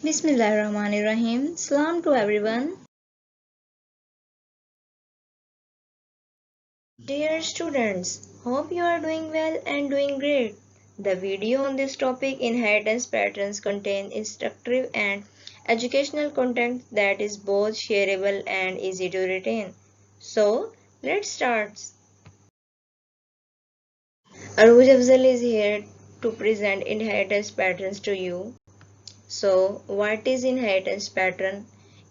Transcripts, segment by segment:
Bismillahirrahmanirrahim. Salam to everyone. Dear students, hope you are doing well and doing great. The video on this topic, inheritance patterns, contain instructive and educational content that is both shareable and easy to retain. So, let's start. Aruj Afzal is here to present inheritance patterns to you. So, what is inheritance pattern?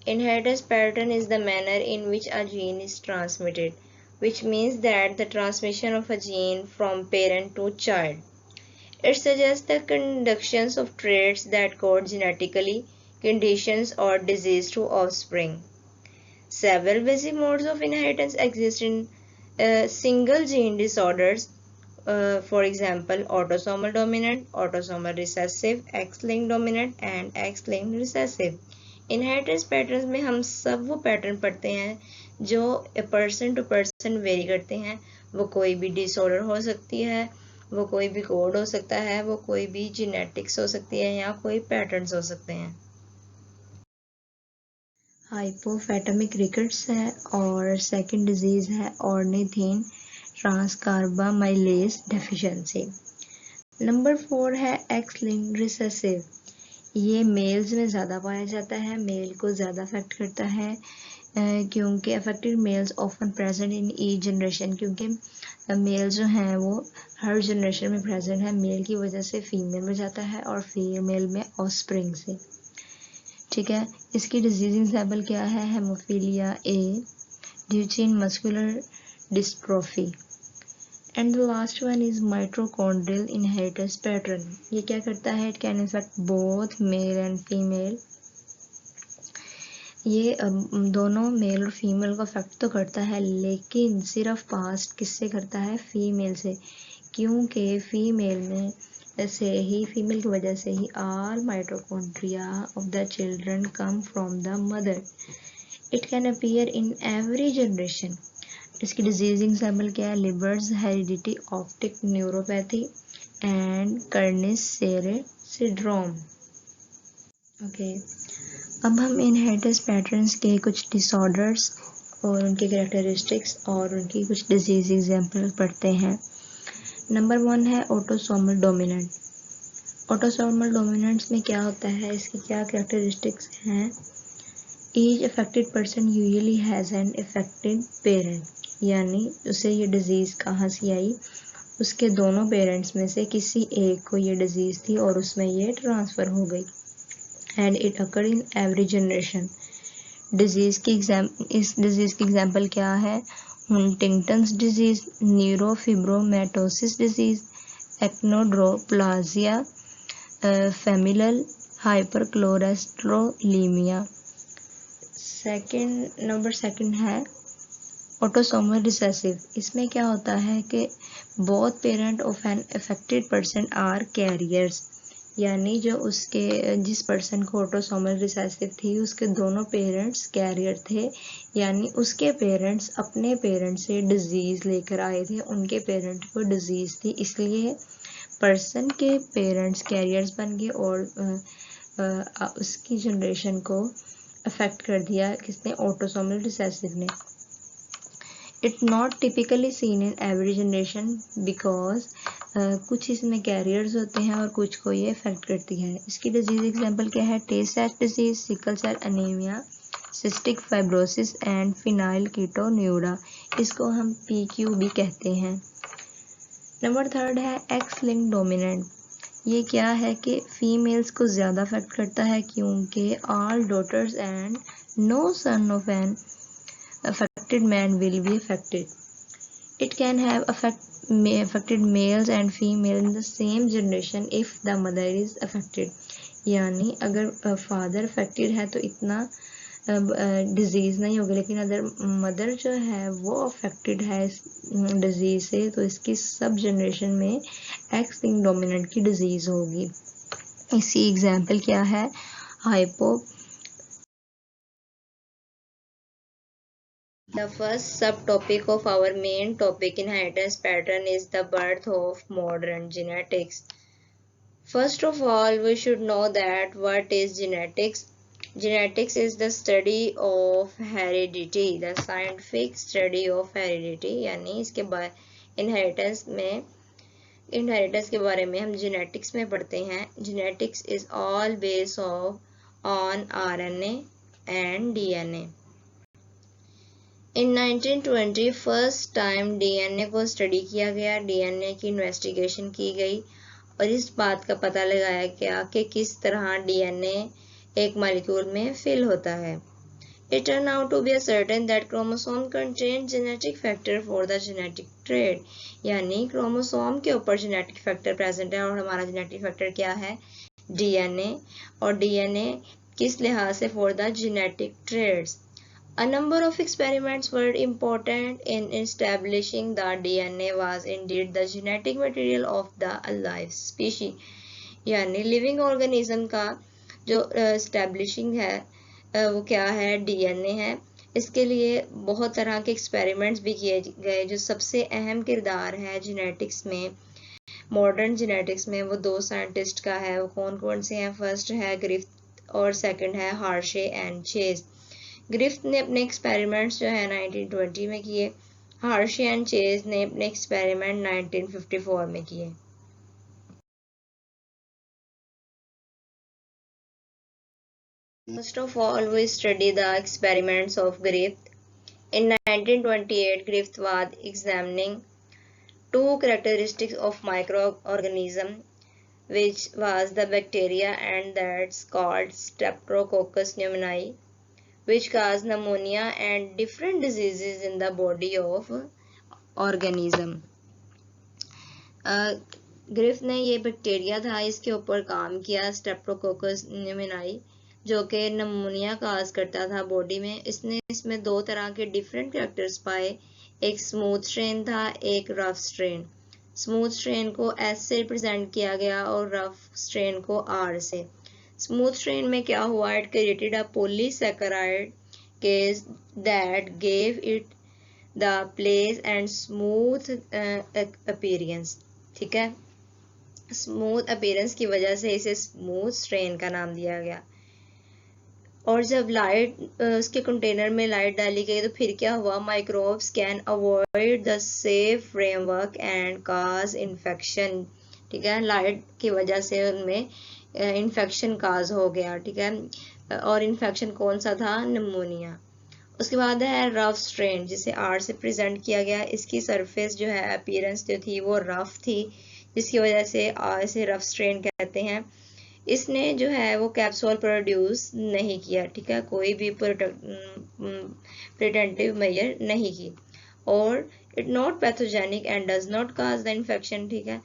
Inheritance pattern is the manner in which a gene is transmitted, which means that the transmission of a gene from parent to child. It suggests the conductions of traits that code genetically, conditions or disease to offspring. Several basic modes of inheritance exist in single gene disorders. For example, autosomal dominant, autosomal recessive, X-linked dominant and X-linked recessive. Inheritance patterns में हम सब वो pattern पढ़ते हैं जो person to person very करते हैं। वो कोई भी डिसऑर्डर हो सकती है, वो कोई भी कोड हो सकता है, वो कोई भी जेनेटिक्स हो सकती है या कोई पैटर्न्स हो सकते हैं। हाइपोफैटमिक रिकेट्स है और सेकंड डिजीज है ऑर्निथिन ट्रांसकार्बामाइलेज डेफिशिएंसी। नंबर 4 है एक्स लिंक्ड रिसेसिव। ये मेल्स में ज़्यादा पाया जाता है, मेल को ज़्यादा अफेक्ट करता है क्योंकि affected males often present in each generation, क्योंकि मेल जो हैं वो हर जनरेशन में प्रेजेंट है। मेल की वजह से फीमेल में जाता है और फीमेल में ऑफस्प्रिंग से। ठीक है, इसकी डिजीज एग्जाम्पल क्या है? Haemophilia A, Duchen muscular dystrophy and the last one is mitochondrial inheritance pattern. ये क्या करता है? It can effect both male and female. ये दोनों मेल और फीमेल को अफेक्ट तो करता है, लेकिन सिर्फ पास्ट किससे करता है? फीमेल से, क्योंकि फीमेल में से ही फीमेल की वजह से ही all mitochondria of the children come from the mother. It can appear in every generation. इसकी डिजीज एग्जाम्पल क्या है? Leber's heredity, optic neuropathy and Kearns Sayre syndrome. Okay, अब हम इनहेरिटेंस पैटर्न्स के कुछ डिसऑर्डर्स और उनके कैरेक्टरिस्टिक्स और उनकी कुछ डिजीज एग्जाम्पल पढ़ते हैं। नंबर 1 है ऑटोसोमल डोमिनेंट। ऑटोसोमल डोमिनेंट्स में क्या होता है? इसकी क्या कैरेक्टरिस्टिक्स हैं? Each affected person usually has an affected parent, यानी उसे ये डिजीज़ कहाँ से आई? उसके दोनों पेरेंट्स में से किसी एक को ये डिजीज़ थी और उसमें ये ट्रांसफ़र हो गई। And it occur in every generation. इस डिजीज़ की एग्जाम्पल क्या है? Huntington's disease, neurofibromatosis disease, achondroplasia, familial hypercholesterolemia. Number second है ऑटोसोमल रिसेसिव। इसमें क्या होता है कि both parent of an affected person are carriers, यानी जो उसके जिस पर्सन को ऑटोसोमल रिसेसिव थी उसके दोनों पेरेंट्स कैरियर थे, यानी उसके पेरेंट्स अपने पेरेंट्स से डिजीज़ लेकर आए थे, उनके पेरेंट को डिजीज़ थी, इसलिए पर्सन के पेरेंट्स कैरियर्स बन गए और उसकी जनरेशन को अफेक्ट कर दिया किसने? ऑटोसोमल रिसेसिव ने। It not typically seen in every generation because कुछ इसमें कैरियर्स होते हैं और कुछ को ये अफेक्ट करती है। इसकी डिजीज एग्जांपल क्या है? Tay cell disease, sickle cell anaemia, cystic fibrosis and phenylketonuria. इसको हम PQB कहते हैं। नंबर 3 है एक्स लिंक्ड डोमिनेंट। ये क्या है कि फीमेल्स को ज़्यादा अफेक्ट करता है क्योंकि all daughters and no son of an affected man will be affected. It can have affected males and females in the same generation if the mother is affected. यानी अगर फादर अफेक्टेड है तो इतना disease नहीं होगी, लेकिन अगर mother जो है वो अफेक्टेड है इस डिजीज़ से तो इसकी सब जनरेशन में एक्स लिंक्ड डोमिनेंट की डिजीज़ होगी। इसकी एग्जांपल क्या है? The first subtopic of our main topic, inheritance pattern, is the birth of modern genetics. First of all, we should know that what is genetics. Genetics is the study of heredity, the scientific study of heredity, यानी इसके inheritance के बारे में हम genetics में पढ़ते हैं. Genetics is all based on RNA and DNA. In 1920 first time DNA को स्टडी किया गया, डीएनए की इन्वेस्टिगेशन की गई और इस बात का पता लगाया गया कि किस तरह डीएनए एक मॉलिक्यूल में फिल होता है. It turned out to be certain that chromosome contained genetic factor for the genetic trait. यानी क्रोमोसोम के ऊपर जेनेटिक फैक्टर प्रेजेंट है और हमारा जेनेटिक फैक्टर क्या है? डीएनए. और डीएनए किस लिहाज से? For the genetic traits. A number of experiments were important in establishing that DNA was indeed the genetic material of the alive species. यानी लिविंग ऑर्गेनिज्म का जो एस्टेब्लिशिंग है वो क्या है? डीएनए है. इसके लिए बहुत तरह के एक्सपेरिमेंट्स भी किए गए. जो सबसे अहम किरदार है जेनेटिक्स में, मॉडर्न जेनेटिक्स में, वो दो साइंटिस्ट का है. वो कौन कौन से हैं? फर्स्ट है ग्रिफ्थ और सेकंड है हार्शे एंड चेज. ग्रिफ्थ ने अपने एक्सपेरिमेंट्स जो है 1920 में किए. हार्शे एंड चेज ने अपने एक्सपेरिमेंट 1954 में किए. First of all, we study the experiments of Griffith. In 1928, Griffith was examining two characteristics of microorganism, which was the bacteria and that's called Streptococcus pneumoniae, which cause pneumonia and different diseases in the body of organism. Griffith ने ये bacteria था, इसके ऊपर काम किया, Streptococcus pneumoniae, जो कि नमूनिया काज करता था बॉडी में. इसने इसमें दो तरह के डिफरेंट कैरेक्टर्स पाए. एक स्मूथ स्ट्रेन था, एक रफ स्ट्रेन. स्मूथ स्ट्रेन को एस से रिप्रेजेंट किया गया और रफ स्ट्रेन को आर से. स्मूथ स्ट्रेन में क्या हुआ? It created a polysaccharide case that gave it the place and smooth appearance. ठीक है, स्मूथ अपीयरेंस की वजह से इसे स्मूथ स्ट्रेन का नाम दिया गया. और जब लाइट उसके कंटेनर में लाइट डाली गई तो फिर क्या हुआ? Microbes can avoid the safe framework and cause infection. ठीक है, लाइट की वजह से उनमें इन्फेक्शन काज हो गया. ठीक है, और इन्फेक्शन कौन सा था? निमोनिया. उसके बाद है रफ स्ट्रेन, जिसे आर से प्रेजेंट किया गया. इसकी सरफेस जो है अपीयरेंस जो थी वो रफ थी, जिसकी वजह से इसे रफ स्ट्रेन कहते हैं. इसने जो है वो कैप्सूल प्रोड्यूस नहीं किया. ठीक है, कोई भी प्रिवेंटिव मेजर नहीं की. और it not pathogenic and does not cause the infection. ठीक है,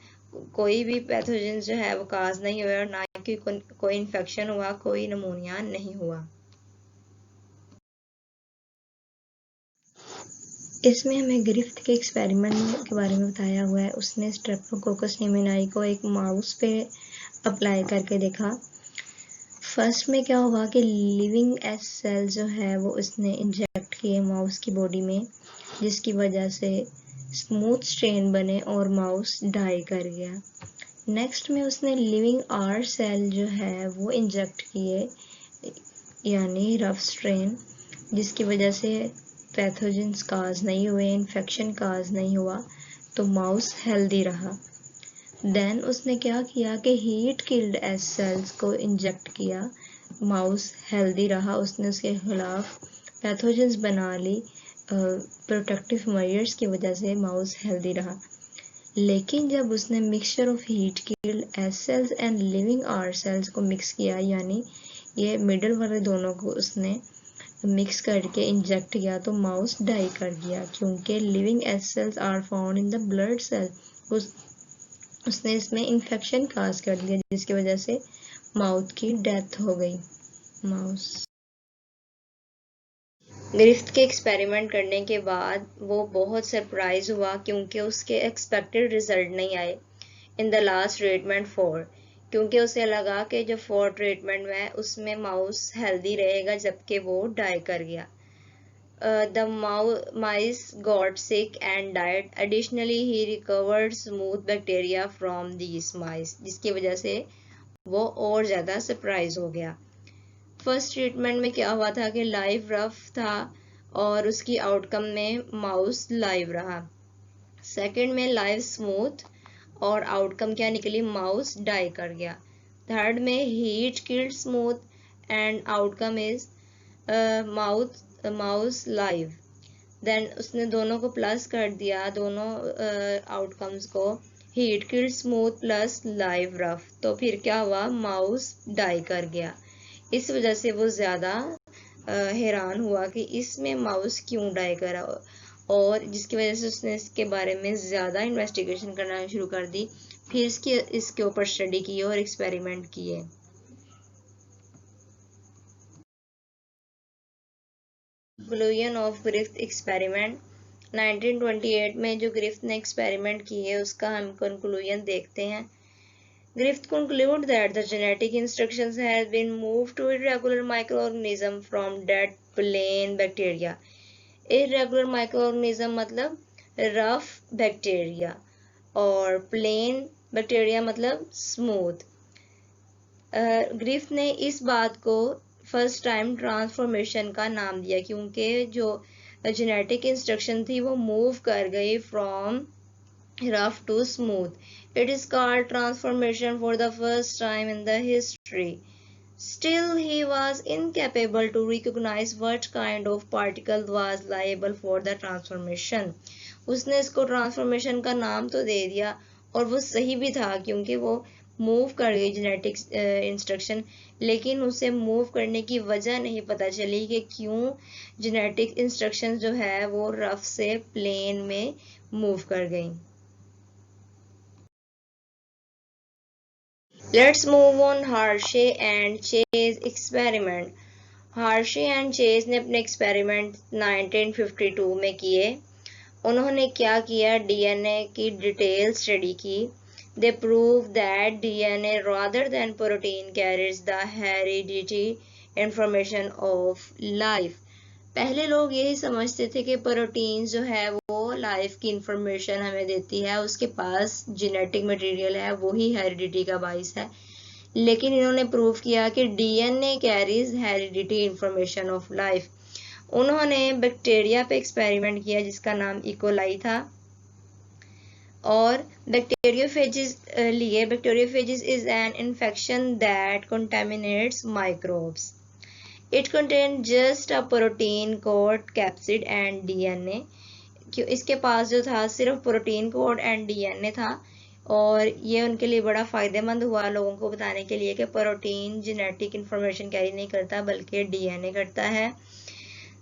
कोई भी पैथोजन जो है वो काज नहीं हुआ और ना कि कोई इन्फेक्शन हुआ, कोई नमूनिया नहीं हुआ. इसमें हमें ग्रिफ्थ के एक्सपेरिमेंट के बारे में बताया हुआ है. उसने स्ट्रेप्टोकोकस न्यूमोनियाई को एक माउस पे अप्लाई करके देखा. फर्स्ट में क्या हुआ कि लिविंग एस सेल जो है वो उसने इंजेक्ट किए माउस की बॉडी में, जिसकी वजह से स्मूथ स्ट्रेन बने और माउस डाई कर गया. नेक्स्ट में उसने लिविंग आर सेल जो है वो इंजेक्ट किए, यानी रफ स्ट्रेन, जिसकी वजह से पैथोजेंस काज नहीं हुए, इन्फेक्शन काज नहीं हुआ, तो माउस हेल्दी रहा. देन उसने क्या किया कि हीट किल्ड एस सेल्स को इंजेक्ट किया, माउस हेल्दी रहा. उसने उसके खिलाफ पैथोजेंस बना ली, प्रोटेक्टिव मेजर्स की वजह से माउस हेल्दी रहा. लेकिन जब उसने mixture of heat killed S cells and living R cells को मिक्स किया, यानी ये मिडल वाले दोनों को उसने मिक्स करके इंजेक्ट किया, तो माउस डाई कर गया, क्योंकि living S cells are found in the blood cell. उसने इसमें इन्फेक्शन काज कर दिया, जिसकी वजह से माउथ की डेथ हो गई. माउस ग्रिफ्थ के एक्सपेरिमेंट करने के बाद वो बहुत सरप्राइज हुआ, क्योंकि उसके एक्सपेक्टेड रिजल्ट नहीं आए इन द लास्ट ट्रीटमेंट 4. क्योंकि उसे लगा कि जो 4 ट्रीटमेंट में उसमें माउस हेल्दी रहेगा, जबकि वो डाई कर गया. the mice got sick and died. Additionally, he recovered smooth bacteria from these mice, जिसकी वजह से वो और ज़्यादा सरप्राइज हो गया। फर्स्ट ट्रीटमेंट में क्या हुआ था कि लाइव रफ था और उसकी आउटकम में माउस लाइव रहा। सेकंड में लाइव स्मूथ और आउटकम क्या निकली, माउस डाई कर गया। थर्ड में heat killed smooth and outcome is mouse live. Then उसने दोनों को प्लस कर दिया, दोनों आउटकम्स को, heat killed smooth plus live rough, तो फिर क्या हुआ, माउस डाई कर गया। इस वजह से वो ज़्यादा हैरान हुआ कि इसमें माउस क्यों डाई करा, और जिसकी वजह से उसने इसके बारे में ज़्यादा इन्वेस्टिगेशन करना शुरू कर दी। फिर इसके ऊपर स्टडी किए और एक्सपेरिमेंट किए। Conclusion of Griffith experiment. 1928 में जो ग्रिफ्थ ने एक्सपेरिमेंट किए उसका हम कंक्लूजन देखते हैं। Griffith concluded that the genetic instructions has been moved to irregular microorganism from dead plain bacteria. Irregular microorganism मतलब rough bacteria और plain bacteria मतलब smooth। ग्रिफ्थ ने इस बात को फर्स्ट टाइम ट्रांसफॉर्मेशन का नाम दिया क्योंकि जो जेनेटिक इंस्ट्रक्शन थी वो मूव कर गई from rough to smooth. It is called transformation for the first time in the history. Still, he was incapable to recognize what kind of particle was liable for the transformation. उसने इसको transformation का नाम तो दे दिया और वो सही भी था क्योंकि वो मूव कर गई जेनेटिक इंस्ट्रक्शन, लेकिन उसे मूव करने की वजह नहीं पता चली कि क्यों जेनेटिक इंस्ट्रक्शन जो है वो रफ से प्लेन में मूव कर गई। Let's move on Hershey and Chase experiment. Hershey and Chase ने अपने एक्सपेरिमेंट 1952 में किए। उन्होंने क्या किया, डीएनए की डिटेल स्टडी की। They proved that DNA rather than protein carries the hereditary information of life. पहले लोग यही समझते थे कि प्रोटीन जो है वो लाइफ की इंफॉर्मेशन हमें देती है, उसके पास जेनेटिक मटेरियल है, वही हेरिडिटी का बाइस है। लेकिन इन्होंने प्रूव किया कि DNA carries heredity information of life. उन्होंने बैक्टीरिया पे एक्सपेरिमेंट किया जिसका नाम इकोलाई था और बैक्टीरियोफेजिस लिए। Bacteriophages is an infection that contaminates microbes. It contained just a protein code, capsid and DNA. क्यों इसके पास जो था सिर्फ प्रोटीन कोड एंड डीएनए था और ये उनके लिए बड़ा फ़ायदेमंद हुआ लोगों को बताने के लिए कि प्रोटीन जेनेटिक इंफॉर्मेशन कैरी नहीं करता बल्कि डीएनए करता है।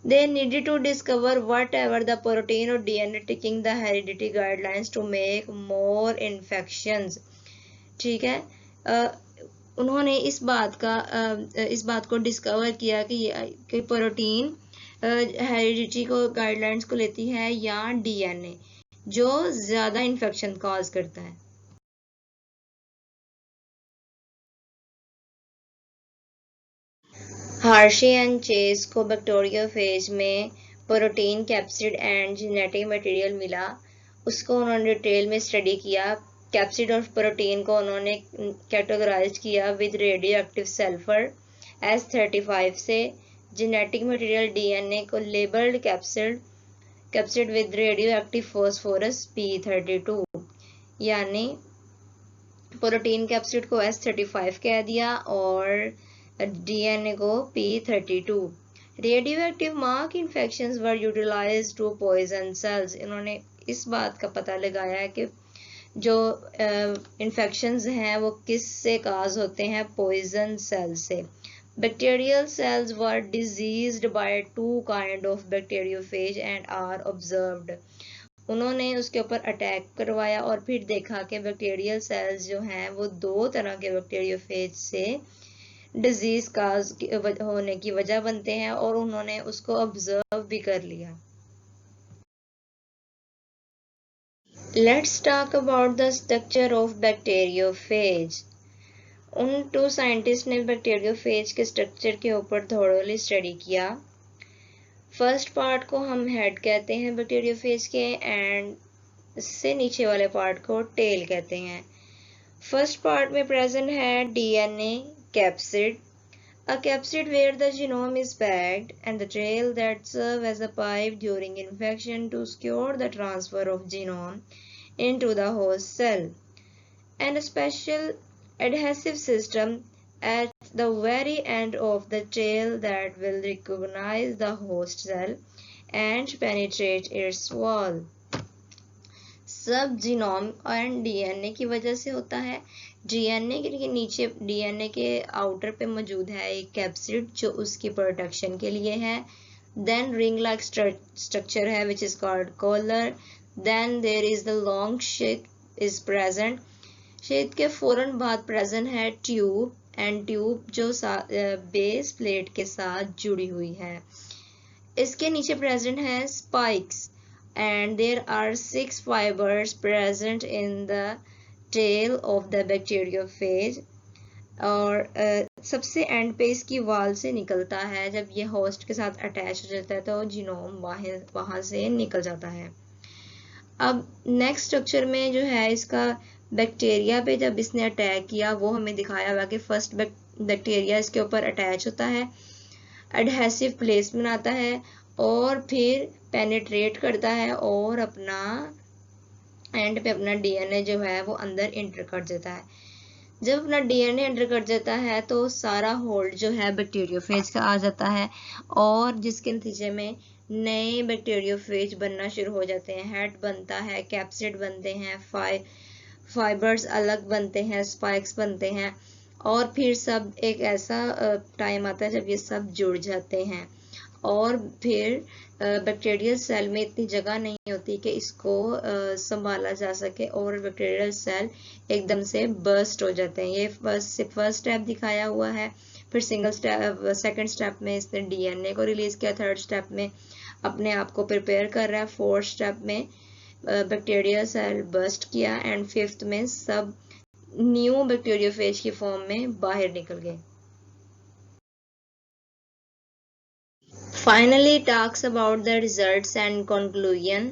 They needed to discover whatever the protein or DNA taking the heredity guidelines to make more infections. ठीक है, उन्होंने इस बात को डिस्कवर किया कि प्रोटीन हेरिडिटी को गाइडलाइंस को लेती है या डीएनए जो ज़्यादा इन्फेक्शन कॉज करता है। हार्शी एंड चेस को बैक्टीरियोफेज में protein, capsid and genetic material मिला, उसको उन्होंने डिटेल में स्टडी किया। कैप्सिड और प्रोटीन को उन्होंने कैटेगराइज किया with radio active sulphur S35 से। जेनेटिक मटेरियल डीएनए को labelled capsid with radio active phosphorus P32, यानी प्रोटीन कैप्सिड को S35 कह दिया और डीएनए को P32। Radioactive mark infections were utilised to poison cells. इन्होंने इस बात का पता लगाया कि जो इन्फेक्शंस हैं वो किस से काज होते हैं, पॉइजन सेल से। Bacterial cells were diseased by 2 kind of bacteriophage and are observed. उन्होंने उसके ऊपर अटैक करवाया और फिर देखा कि बैक्टीरियल सेल्स जो हैं वो 2 तरह के बैक्टीरियोफेज से डिजीज काज होने की वजह बनते हैं और उन्होंने उसको ऑब्जर्व भी कर लिया। Let's talk about the structure of bacteriophage. उन 2 साइंटिस्ट ने बैक्टीरियोफेज के स्ट्रक्चर के ऊपर थोरोली स्टडी किया। फर्स्ट पार्ट को हम हेड कहते हैं बैक्टीरियोफेज के, एंड इससे नीचे वाले पार्ट को टेल कहते हैं। फर्स्ट पार्ट में प्रेजेंट है DNA capsid, a capsid where the genome is packed, and the tail that serve as a pipe during infection to secure the transfer of genome into the host cell, and a special adhesive system at the very end of the tail that will recognize the host cell and penetrate its wall. सब genome and DNA की वजह से होता है। DNA के नीचे, DNA के outer पे मौजूद है एक कैप्सिड जो उसकी प्रोटेक्शन के लिए है। देन रिंग लाइक स्ट्रक्चर है which is called collar. Then there is the long sheath is present. Sheath के फौरन बाद प्रेजेंट है ट्यूब, एंड ट्यूब जो बेस प्लेट के साथ जुड़ी हुई है। इसके नीचे प्रेजेंट है spikes, and there are 6 fibers present in the tail of the bacteriophage, और सबसे एंड पे इसकी वाल से निकलता है। जब ये होस्ट के साथ अटैच हो जाता है तो जीनोम वहां से निकल जाता है। अब नेक्स्ट स्ट्रक्चर में जो है इसका बैक्टीरिया पे जब इसने अटैक किया वो हमें दिखाया हुआ कि फर्स्ट बैक्टीरिया इसके ऊपर अटैच होता है, एडहेसिव प्लेस बनाता है और फिर पेनिट्रेट करता है और अपना एंड पे अपना डीएनए जो है वो अंदर इंटर कर देता है। जब अपना डीएनए एंटर कर देता है तो सारा होल्ड जो है बैक्टीरियोफेज का आ जाता है, और जिसके नतीजे में नए बैक्टीरियोफेज बनना शुरू हो जाते हैं। हेड बनता है, कैप्सिड बनते हैं, फाइबर्स अलग बनते हैं, स्पाइक्स बनते हैं, और फिर सब एक ऐसा टाइम आता है जब ये सब जुड़ जाते हैं, और फिर बैक्टीरियल सेल में इतनी जगह नहीं होती कि इसको संभाला जा सके, और बैक्टीरियल सेल एकदम से बर्स्ट हो जाते हैं। ये फर्स्ट स्टेप दिखाया हुआ है। फिर सिंगल स्टेप, सेकंड स्टेप में इसने डीएनए को रिलीज किया, थर्ड स्टेप में अपने आप को प्रिपेयर कर रहा है, फोर्थ स्टेप में बैक्टीरियल सेल बर्स्ट किया, एंड फिफ्थ में सब न्यू बैक्टीरियोफेज की फॉर्म में बाहर निकल गए। Finally talks about the results and conclusion.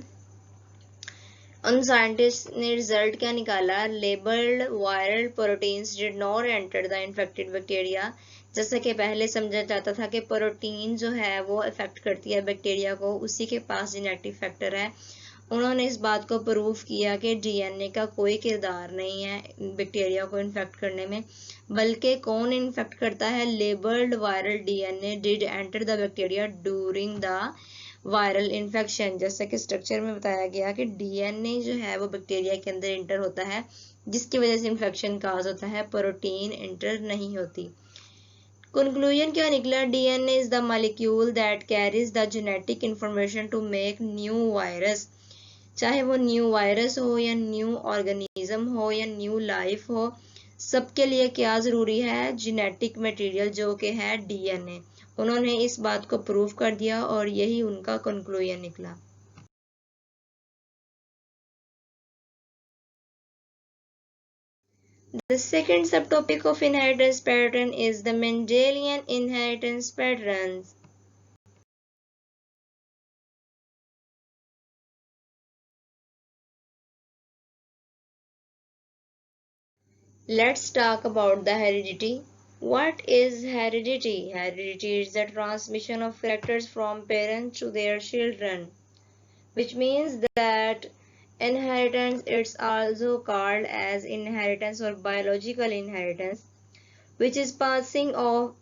उन साइंटिस्ट ने रिजल्ट क्या निकाला? Labelled viral proteins did not enter the infected bacteria. जैसा कि पहले समझा जाता था कि प्रोटीन जो है वो इफेक्ट करती है बैक्टीरिया को, उसी के पास जेनेटिक फैक्टर है। उन्होंने इस बात को प्रूव किया कि डीएनए का कोई किरदार नहीं है बैक्टीरिया को इन्फेक्ट करने में, बल्कि कौन इन्फेक्ट करता है? Labelled viral DNA did enter the bacteria during the viral infection. जैसा कि स्ट्रक्चर में बताया गया कि डीएनए जो है वो बैक्टीरिया के अंदर इंटर होता है, जिसकी वजह से इन्फेक्शन काज होता है, प्रोटीन इंटर नहीं होती। कंक्लूजन क्या निकला? DNA is the molecule that carries the genetic information to make new virus. चाहे वो न्यू वायरस हो या न्यू ऑर्गेनिज्म हो या न्यू लाइफ हो, सबके लिए क्या जरूरी है? जेनेटिक मटेरियल जो कि है डीएनए। उन्होंने इस बात को प्रूव कर दिया और यही उनका कंक्लूजन निकला। The second subtopic of inheritance pattern is the Mendelian inheritance patterns. Let's talk about the heredity. What is heredity? Heredity is the transmission of characters from parents to their children, which means that inheritance is also called as inheritance or biological inheritance, which is passing of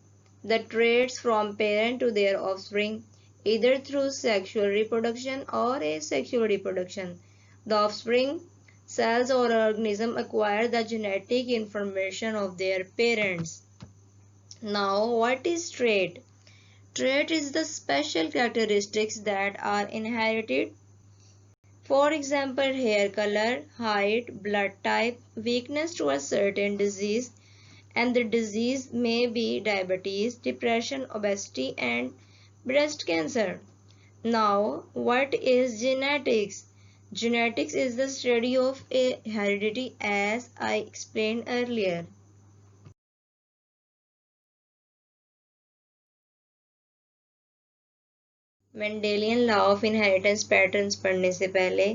the traits from parent to their offspring, either through sexual reproduction or asexual reproduction. The offspring cells or organism acquire the genetic information of their parents. Now, what is trait? Trait is the special characteristics that are inherited. For example, hair color, height, blood type, weakness to a certain disease, and the disease may be diabetes, depression, obesity, and breast cancer. Now, what is genetics? Genetics is the study of heredity, as I explained earlier. Mendelian law of inheritance patterns पढ़ने से पहले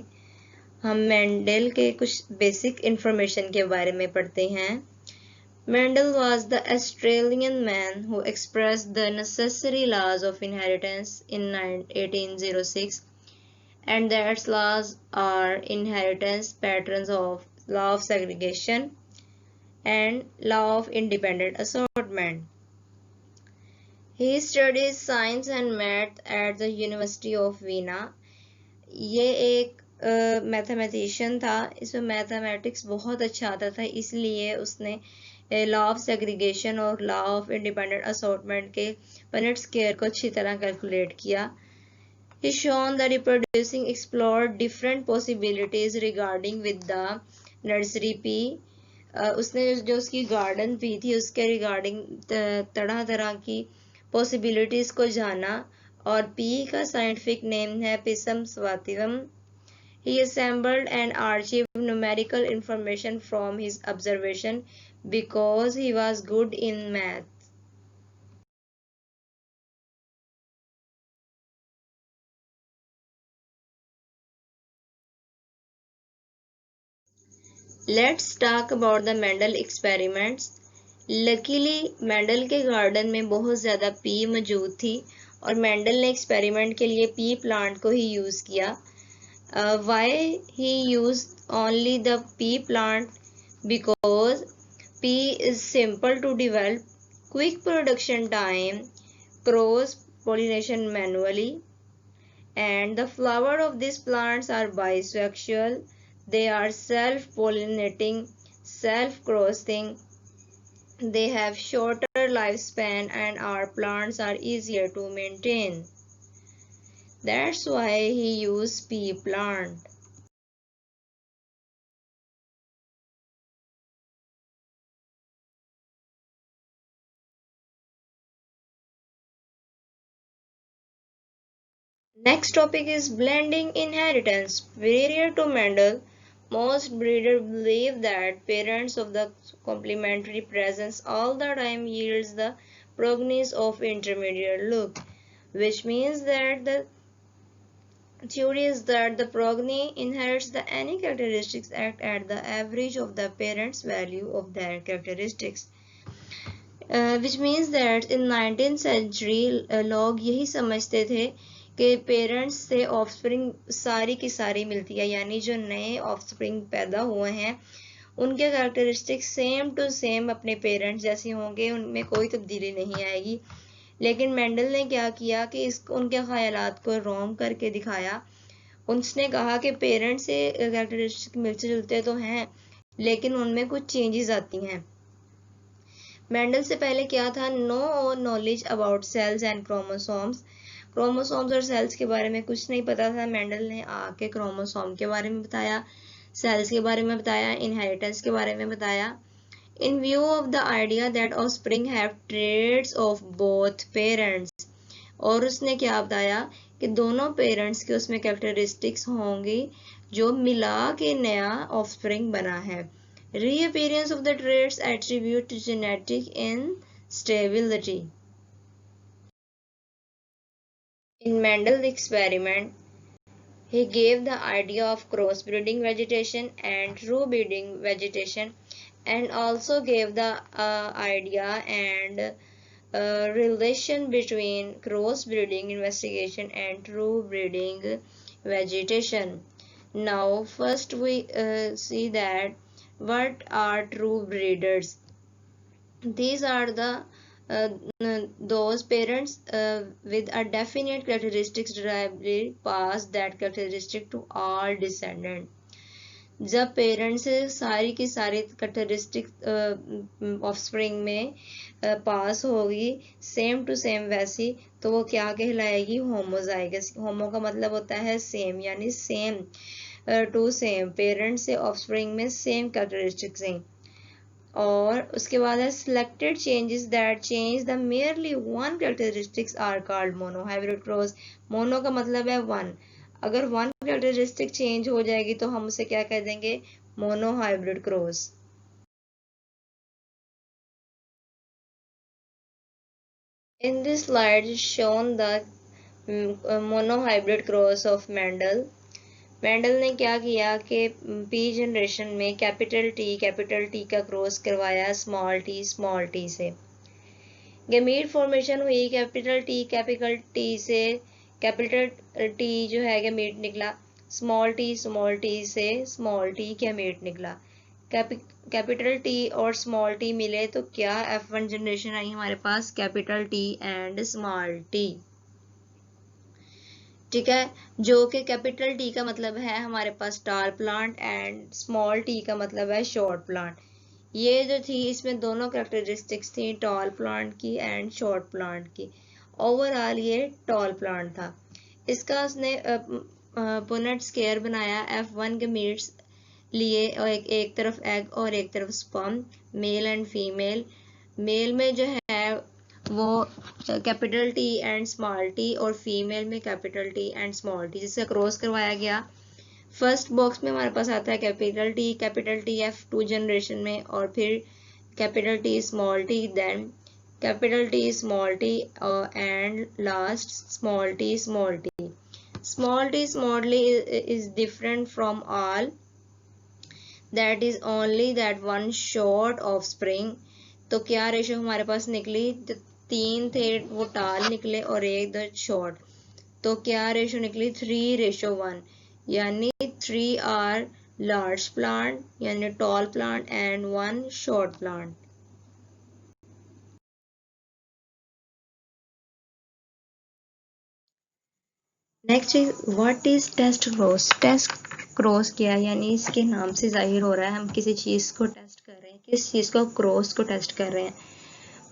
हम Mendel के कुछ basic information के बारे में पढ़ते हैं। Mendel was the Australian man who expressed the necessary laws of inheritance in 1806, and that laws are inheritance patterns of law of segregation and law of independent assortment. He studied science and math at the University of Vienna. ये एक mathematician था, इसमें mathematics बहुत अच्छा आता था, इसलिए उसने लॉ ऑफ सेग्रीगेशन और लॉ ऑफ इंडिपेंडेंट असॉर्टमेंट के पनेट स्क्वायर को अच्छी तरह कैलकुलेट किया। He shown that reproducing explored different possibilities regarding with the nursery pea. उसने जो उसकी गार्डन पी थी उसके रिगार्डिंग तरह तरह की पॉसिबिलिटीज को जाना, और पी का साइंटिफिक नेम है पिसम स्वातिवम। He assembled and archived numerical information from his observation because he was good in math. Let's talk about the Mendel experiments. Luckily Mendel के गार्डन में बहुत ज़्यादा पी मौजूद थी और मेंडल ने एक्सपेरिमेंट के लिए पी प्लांट को ही यूज़ किया। Why he use only the pea plant? Because pea is simple to develop, quick production time, cross pollination manually, and the flower of these plants are bisexual. They are self-pollinating, self-crossing. They have shorter lifespan and our plants are easier to maintain. That's why he used pea plant. Next topic is blending inheritance. Prior to Mendel, most breeders believe that parents of the complementary presence all the time yields the progeny of intermediate look, which means that the theory is that the progeny inherits the any characteristics act at the average of the parents' value of their characteristics. Which means that in 19th century लोग यही समझते थे कि parents से offspring सारी की सारी मिलती है, यानी जो नए ऑफस्प्रिंग पैदा हुए हैं उनके कैरेक्टरिस्टिक्स सेम टू सेम अपने पेरेंट्स जैसे होंगे, उनमें कोई तब्दीली नहीं आएगी। लेकिन मेंडल ने क्या किया कि इसको उनके ख्यालात को रॉन्ग करके दिखाया। उसने कहा कि पेरेंट्स से कैरेक्टरिस्टिक मिलते जुलते तो हैं लेकिन उनमें कुछ चेंजेस आती हैं। मेंडल से पहले क्या था? No knowledge about cells and chromosomes. Chromosomes और सेल्स के बारे में कुछ नहीं पता था। मेंडल ने आके क्रोमोसोम के बारे में बताया, सेल्स के बारे में बताया, इनहेरिटेंस के बारे में बताया। इन view of the idea that offspring have traits of both parents, और उसने क्या बताया कि दोनों पेरेंट्स के उसमें कैरेक्टरिस्टिक्स होंगी जो मिला के नया ऑफस्प्रिंग बना है। Reappearance of the traits attribute to genetic instability. In Mendel's experiment, he gave the idea of crossbreeding vegetation and true breeding vegetation, and also gave the idea and relation between crossbreeding investigation and true breeding vegetation. Now, first we see that what are true breeders. These are the those parents with a definite characteristics derivably pass that characteristic to all descendant. जब parents से सारी की सारी characteristic offspring में पास होगी same to same वैसी, तो वो क्या कहलाएगी? होमोजाइगस। होमो का मतलब होता है सेम, यानी सेम टू सेम, पेरेंट्स से ऑफस्प्रिंग में सेम कैरेक्टरिस्टिक्स हैं। और उसके बाद है selected changes that change the merely one characteristics are called mono hybrid cross. Mono का मतलब है वन, अगर वन कैरेक्टरिस्टिक चेंज हो जाएगी तो हम उसे क्या कह देंगे? Mono hybrid cross. In this slide is shown the monohybrid cross of Mendel. Mendel ने क्या किया कि पी जनरेशन में कैपिटल टी का क्रॉस करवाया स्मॉल टी से। गैमीट फॉर्मेशन हुई कैपिटल टी से, कैपिटल टी जो है गैमीट निकला, स्मॉल टी से स्मॉल टी गैमीट निकला। कैपिटल टी और स्मॉल टी मिले तो क्या F1 जनरेशन आई हमारे पास, capital T and small T. ठीक है, जो कि कैपिटल टी का मतलब है हमारे पास टाल प्लांट एंड स्मॉल टी का मतलब है शॉर्ट प्लांट। ये जो थी इसमें दोनों कैरेक्टरिस्टिक्स थी टॉल प्लांट की एंड शॉर्ट प्लांट की। ओवरऑल ये टॉल प्लांट था। इसका उसने पुनेट स्केयर बनाया F1 गमीट्स लिए, और एक तरफ एग और एक तरफ sperm, male and female. Male में जो है वो capital T and small T, और फीमेल में capital T and small T, जिसका क्रॉस करवाया गया। फर्स्ट बॉक्स में हमारे पास आता है कैपिटल टी F2 जनरेशन में, और फिर capital T small T, then capital T small T and last small T small T. Small T is different from all, that is only that one short offspring। तो क्या ratio हमारे पास निकली, तो 3 थे वो टाल निकले और एक दो शॉर्ट, तो क्या रेशो निकली 3:1, यानी 3 आर लार्ज प्लांट यानी tall plant and 1 short plant. Next is what is test cross. Test cross क्या है, यानी इसके नाम से जाहिर हो रहा है हम किसी चीज को टेस्ट कर रहे हैं, किस चीज को क्रॉस को टेस्ट कर रहे हैं।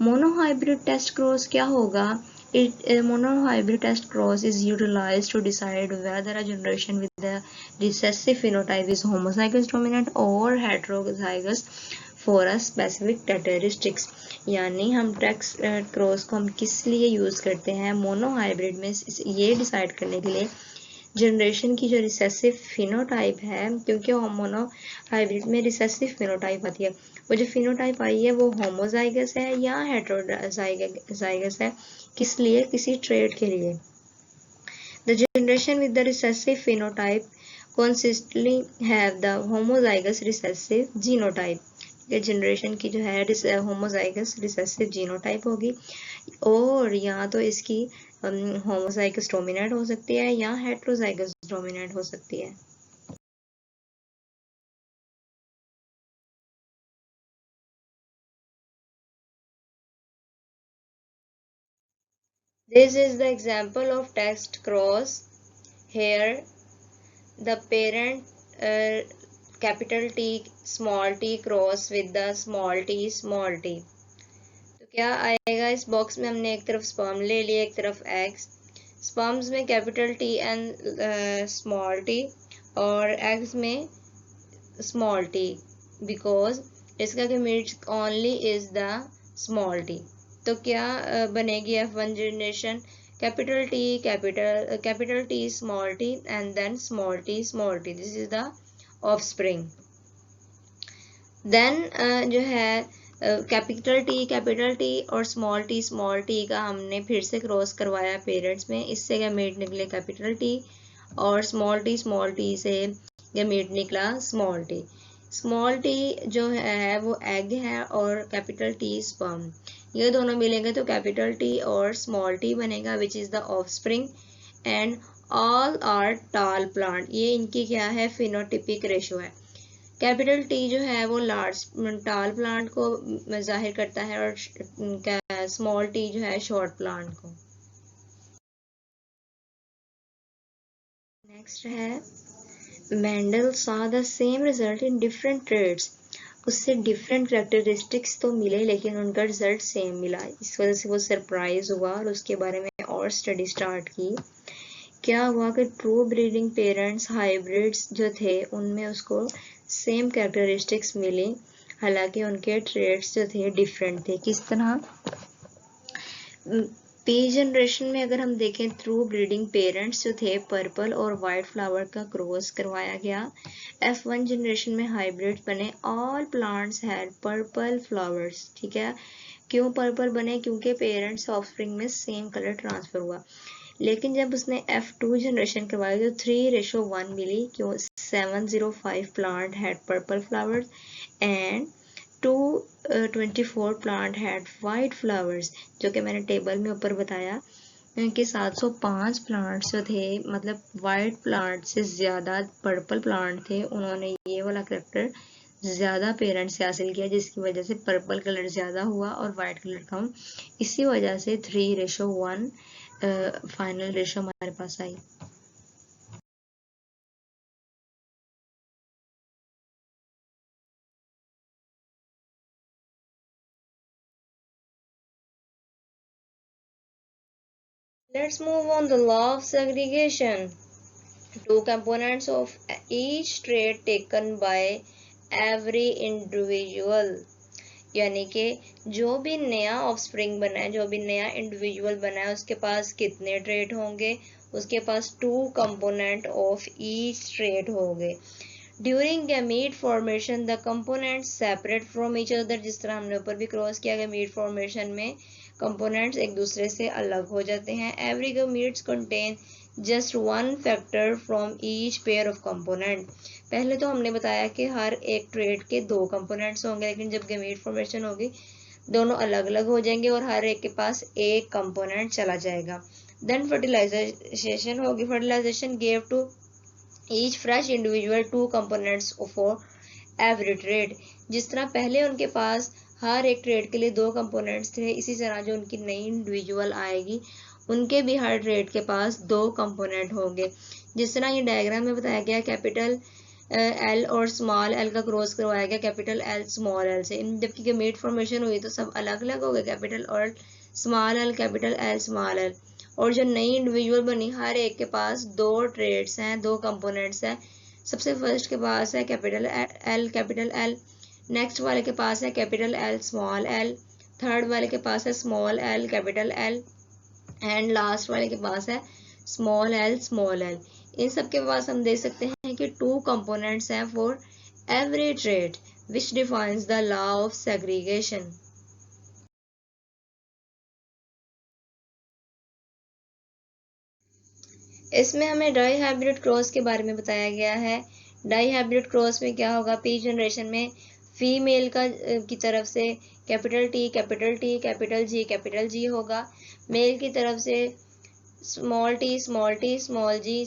मोनोहाइब्रिड टेस्ट क्रॉस क्या होगा, monohybrid test cross is utilized to decide whether a generation with the recessive phenotype is homozygous dominant or heterozygous for a specific characteristics। यानी हम टेस्ट क्रॉस को हम किस लिए यूज करते हैं मोनोहाइब्रिड में, ये डिसाइड करने के लिए जनरेशन की जो रिसेसिव फिनोटाइप है, क्योंकि मोनोहाइब्रिड में रिसेसिव फिनोटाइप आती है, वो जो फिनोटाइप आई है वो होमोजाइगस है या हेटेरोजाइगस है, किस लिए, किसी ट्रेट के लिए। The generation with the recessive phenotype consistently have the homozygous recessive genotype। ये जनरेशन की जो है होमोजाइगस रिसेसिव जीनोटाइप होगी, और या तो इसकी होमोजाइगस डोमिनेंट हो सकती है या हेटेरोजाइगस डोमिनेंट हो सकती है। This is the example of test cross. Here the parent capital T small t cross with the small t। तो क्या आएगा, इस बॉक्स में हमने एक तरफ स्पर्म ले लिया, एक तरफ एग्स। स्पर्म्स में capital T and small T, और एग्स में स्मॉल टी, बिकॉज इसका gametes only is the small T. तो क्या बनेगी F1 generation, capital T small T and then small T, this is the offspring. Then जो है capital T और small T का हमने फिर से क्रॉस करवाया पेरेंट्स में, इससे गमीट निकले कैपिटल टी, और स्मॉल टी से गमीट निकला स्मॉल टी। स्मॉल टी जो है वो एग है और कैपिटल टी स्पर्म, ये दोनों मिलेंगे तो कैपिटल टी और स्मॉल टी बनेगा, which is the offspring and all are tall plant. ये इनकी क्या है, फिनोटिपिक रेशो है। कैपिटल टी जो है वो लार्ज टाल प्लांट को जाहिर करता है, और स्मॉल टी जो है शॉर्ट प्लांट को। नेक्स्ट है Mendel saw the same result in different traits। उससे डिफरेंट करेक्टरिस्टिक्स तो मिले लेकिन उनका रिजल्ट सेम मिला, इस वजह से वो सरप्राइज हुआ और उसके बारे में और स्टडी स्टार्ट की। क्या हुआ कि ट्रू ब्रीडिंग पेरेंट्स हाइब्रिड्स जो थे उनमें उसको सेम कैरेक्टरिस्टिक्स मिली, हालांकि उनके ट्रेड्स जो थे डिफरेंट थे। किस तरह, पी जनरेशन में अगर हम देखें थ्रू ब्रीडिंग पेरेंट्स जो थे पर्पल और वाइट फ्लावर का क्रॉस करवाया गया। F1 जनरेशन में हाइब्रिड बने, all plants had purple flowers. ठीक है, क्यों पर्पल बने, क्योंकि पेरेंट्स ऑफस्प्रिंग में सेम कलर ट्रांसफर हुआ। लेकिन जब उसने F2 जनरेशन करवाई तो 3:1 मिली, क्यों 705 plant had purple flowers and 224 plant had white flowers, जो कि मैंने टेबल में ऊपर बताया कि 705 प्लांट्स जो थे, मतलब वाइट प्लांट से ज़्यादा पर्पल प्लांट थे, उन्होंने ये वाला करेक्टर ज़्यादा पेरेंट्स से हासिल किया, जिसकी वजह से पर्पल कलर ज़्यादा हुआ और वाइट कलर कम। इसी वजह से 3:1 फाइनल रेशो हमारे पास आई। Let's move on the law of segregation. Two components of each trait taken by every individual. यानी कि जो भी नया ऑफस्प्रिंग बना है, जो भी नया इंडिविजुअल बना है, उसके पास कितने ट्रेट होंगे? उसके पास 2 कंपोनेंट ऑफ ईच ट्रेट होंगे। During gamete formation the components separate from each other, जिस तरह हमने ऊपर भी क्रॉस किया, गैमीट फॉर्मेशन में कंपोनेंट्स एक दूसरे से अलग हो जाते हैं। Every gametes contain just one factor from each pair of component. पहले तो हमने बताया कि हर एक ट्रेट के 2 कंपोनेंट्स होंगे, लेकिन जब गैमीट फॉर्मेशन होगी दोनों अलग अलग हो जाएंगे और हर एक के पास एक कंपोनेंट चला जाएगा। देन फर्टिलाइजेशन होगी। Fertilization gave to each fresh individual 2 components for every trait. जिस तरह पहले उनके पास हर एक ट्रेड के लिए 2 कंपोनेंट्स थे, इसी तरह जो उनकी नई इंडिविजुअल आएगी उनके भी हर ट्रेड के पास 2 कंपोनेंट होंगे। जिस तरह ये डायग्राम में बताया गया, कैपिटल एल और स्मॉल एल का क्रॉस करवाया गया कैपिटल एल स्मॉल एल से। जबकि गैमेट फॉर्मेशन हुई तो सब अलग अलग हो गए, कैपिटल और small L, capital L small L. और जो नई इंडिविजुअल बनी, हर एक के पास 2 ट्रेड्स हैं, 2 कंपोनेंट्स हैं। सबसे फर्स्ट के पास है कैपिटल एल, नेक्स्ट वाले के पास है capital L small L, third वाले के पास है small L capital L, and last वाले के पास है स्मॉल एल। इन सब के पास हम देख सकते हैं कि 2 कंपोनेंट्स हैं for every trade, which defines the law of segregation. इसमें हमें डाई हाइब्रिड क्रॉस के बारे में बताया गया है। डाई हाइब्रिड क्रॉस में क्या होगा, पी जनरेशन में फीमेल की तरफ से कैपिटल टी कैपिटल जी होगा, मेल की तरफ से स्मॉल टी स्मॉल जी।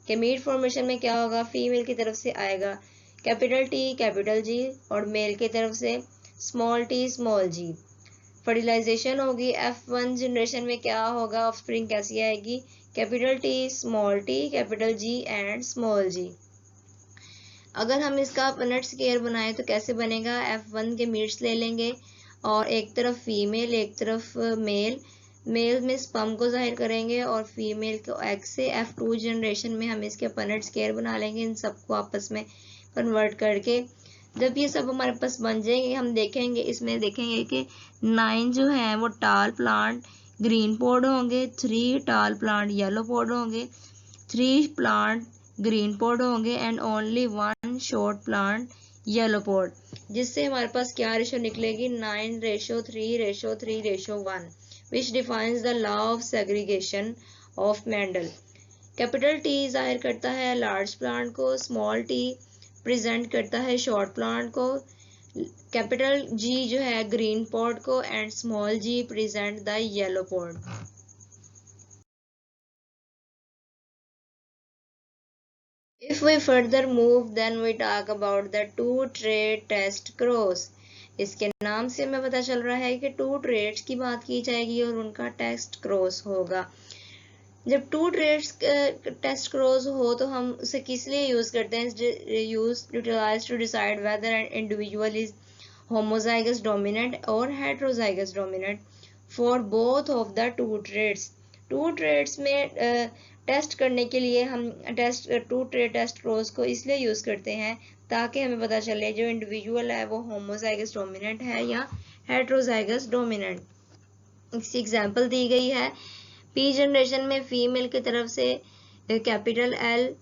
गैमीट फॉर्मेशन में क्या होगा, फीमेल की तरफ से आएगा कैपिटल जी और मेल की तरफ से small T small G. Fertilisation होगी, F1 जनरेशन में क्या होगा, ऑफस्प्रिंग कैसी आएगी, capital T capital G and small G. अगर हम इसका पनट स्केयर बनाए तो कैसे बनेगा, F1 के मीट्स ले लेंगे और एक तरफ फीमेल एक तरफ मेल में स्पर्म को जाहिर करेंगे और फीमेल को एग से F2 जनरेशन में हम इसके पनट स्केयर बना लेंगे, इन सबको आपस में कन्वर्ट करके। जब ये सब हमारे पास बन जाएंगे, हम देखेंगे इसमें देखेंगे कि 9 जो है वो टाल प्लांट ग्रीन पॉड होंगे, 3 टाल प्लांट येलो पॉड होंगे, 3 प्लांट ग्रीन पॉड होंगे and only 1 short plant yellow pod. जिससे हमारे पास क्या रेशो निकलेगी, 9:3:3:1, which defines the law of segregation of Mendel. Capital T जाहिर करता है लार्ज प्लांट को, स्मॉल टी प्रेजेंट करता है शॉर्ट प्लांट को, कैपिटल जी जो है ग्रीन पॉड को and small G present the yellow pod. If we further move, then we talk about the two trait test cross. इसके नाम से हमें पता चल रहा है कि 2 ट्रेड्स की बात की जाएगी और उनका टेस्ट क्रॉस होगा। जब 2 ट्रेड्स टेस्ट क्रॉस हो तो हम उसे किस लिए यूज करते हैं, utilise to decide whether an individual is homozygous dominant और heterozygous dominant for both of the 2 traits. 2 traits में टेस्ट करने के लिए हम 2 ट्रेड टेस्ट क्रॉस को इसलिए यूज करते हैं ताकि हमें पता चले जो इंडिविजुअल है वो होमोजाइगस डोमिनेंट है या हेट्रोजाइगस डोमिनेंट। इसकी एग्जांपल दी गई है, पी जनरेशन में फीमेल की तरफ से capital L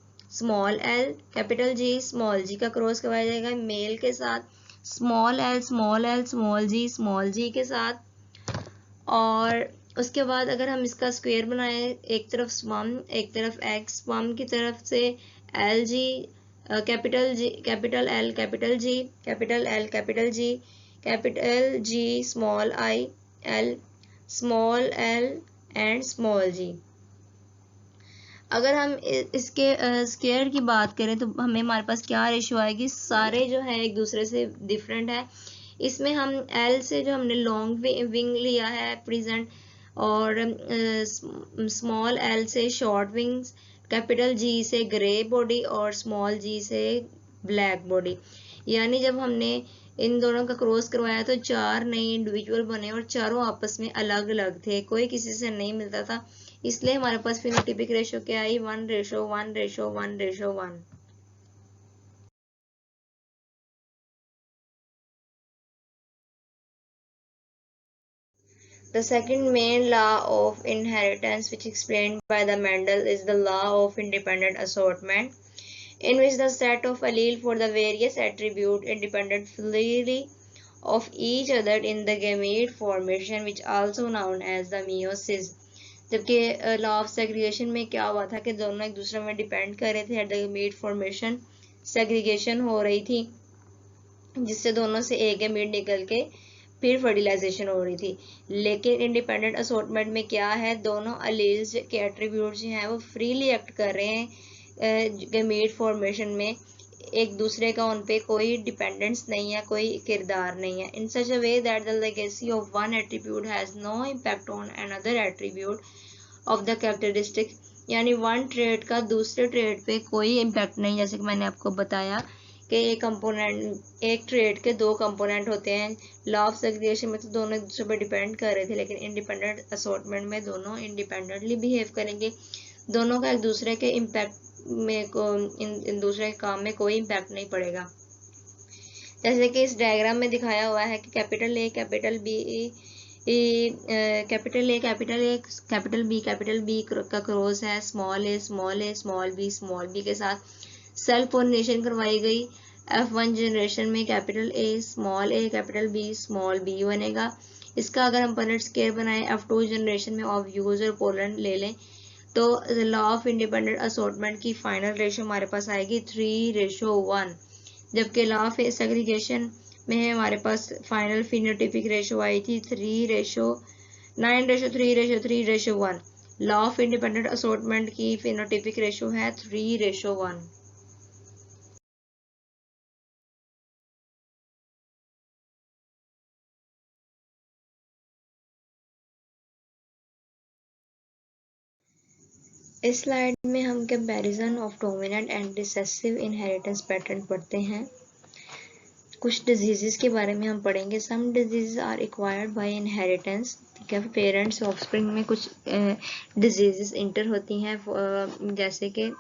capital G small G का क्रॉस करवाया जाएगा, मेल के साथ स्मॉल एल स्मॉल जी के साथ, और उसके बाद अगर हम इसका स्क्वायर बनाए, एक तरफ स्पम एक तरफ एक्स, स्पम की तरफ से L G, capital G, capital L, capital G, capital L, capital G, capital G, small I, L, small L and small G. अगर हम इसके स्क्वायर की बात करें तो हमें हमारे पास क्या रेशियो आएगी, सारे जो है एक दूसरे से डिफरेंट है। इसमें हम एल से जो हमने लॉन्ग विंग लिया है प्रेजेंट, और स्मॉल एल से शॉर्ट विंग्स, कैपिटल जी से ग्रे बॉडी और स्मॉल जी से ब्लैक बॉडी। यानी जब हमने इन दोनों का क्रॉस करवाया तो 4 नए इंडिविजुअल बने और चारों आपस में अलग अलग थे, कोई किसी से नहीं मिलता था। इसलिए हमारे पास फिनोटिपिक रेशो क्या आई, 1:1:1:1। The second main law of inheritance, which explained by the Mendel, is the law of independent assortment, in which the set of allele for the various attributes independently of each other in the gamete formation, which also known as the meiosis। जबकि law of segregation में क्या हुआ था कि दोनों एक दूसरे में डिपेंड कर रहे थे, at the gamete formation segregation हो रही थी, जिससे दोनों से एक गैमेट निकल के फिर फर्टिलाइजेशन हो रही थी। लेकिन इंडिपेंडेंट असॉर्टमेंट में क्या है, दोनों अलील्स के एट्रीब्यूट्स जो हैं वो फ्रीली एक्ट कर रहे हैं गैमेट फॉर्मेशन में, एक दूसरे का उन पे कोई डिपेंडेंस नहीं है, कोई किरदार नहीं है। In such a way that the legacy of one attribute has no impact on another attribute of the characteristic, यानी वन ट्रेड का दूसरे ट्रेड पे कोई इम्पैक्ट नहीं। जैसे कि मैंने आपको बताया कि एक कंपोनेंट, एक ट्रेड के दो कंपोनेंट होते हैं। लॉ ऑफ सेग्रीगेशन में तो दोनों एक दूसरे पर डिपेंड कर रहे थे, लेकिन इंडिपेंडेंट असॉर्टमेंट में दोनों इंडिपेंडेंटली बिहेव करेंगे, दोनों का एक दूसरे के इम्पैक्ट में इन दूसरे के काम में कोई इम्पैक्ट नहीं पड़ेगा। जैसे कि इस डायग्राम में दिखाया हुआ है कि capital A, capital B, capital A, capital A, capital B का क्रॉस है small A, small A, small B के साथ। सेल्फ पोलिनेशन करवाई गई। F1 जनरेशन में capital A, capital B, small B बनेगा। इसका अगर हम पनेट स्केयर बनाए F2 जनरेशन में ऑब्यूज और पोलन ले लें तो लॉ ऑफ इंडिपेंडेंट असॉर्टमेंट की फाइनल रेशो हमारे पास आएगी 3:1, जबकि लॉ ऑफ सेग्रीगेशन में हमारे पास फाइनल फिनोटिपिक रेशो आई थी 3:9:3:3:1। लॉ ऑफ इंडिपेंडेंट असॉर्टमेंट की फिनोटिपिक रेशो है 3:1। इस स्लाइड में हम comparison of dominant and recessive inheritance pattern पढ़ते हैं। कुछ डिजीजेस के बारे में हम पढ़ेंगे। Some diseases are acquired by inheritance, ठीक है, पेरेंट्स ऑफस्प्रिंग में कुछ डिजीजेस इंटर होती हैं, जैसे कि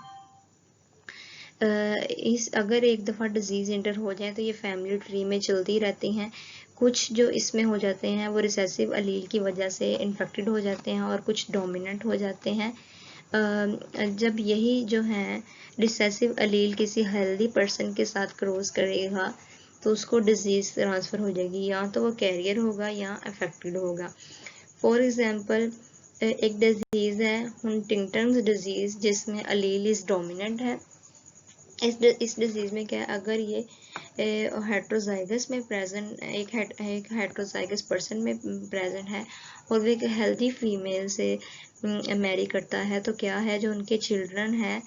इस अगर एक दफ़ा डिजीज़ इंटर हो जाए तो ये फैमिली ट्री में चलती रहती हैं। कुछ जो इसमें हो जाते हैं वो रिसेसिव अलील की वजह से इन्फेक्टेड हो जाते हैं और कुछ डोमिनेंट हो जाते हैं। जब यही जो है रिसेसिव अलील किसी हेल्दी पर्सन के साथ क्रॉस करेगा तो उसको डिजीज़ ट्रांसफ़र हो जाएगी, या तो वो कैरियर होगा या अफेक्टेड होगा। फॉर एग्जांपल एक डिजीज़ है हंटिंगटन्स डिजीज़, जिसमें अलील इज़ डोमिनेंट है। इस डिजीज़ में क्या है, अगर ये हेट्रोजाइगस में प्रेजेंट, एक हेट्रोजाइगस पर्सन में प्रेजेंट है और वो एक हेल्दी फीमेल से मैरी करता है, तो क्या है, जो उनके चिल्ड्रन है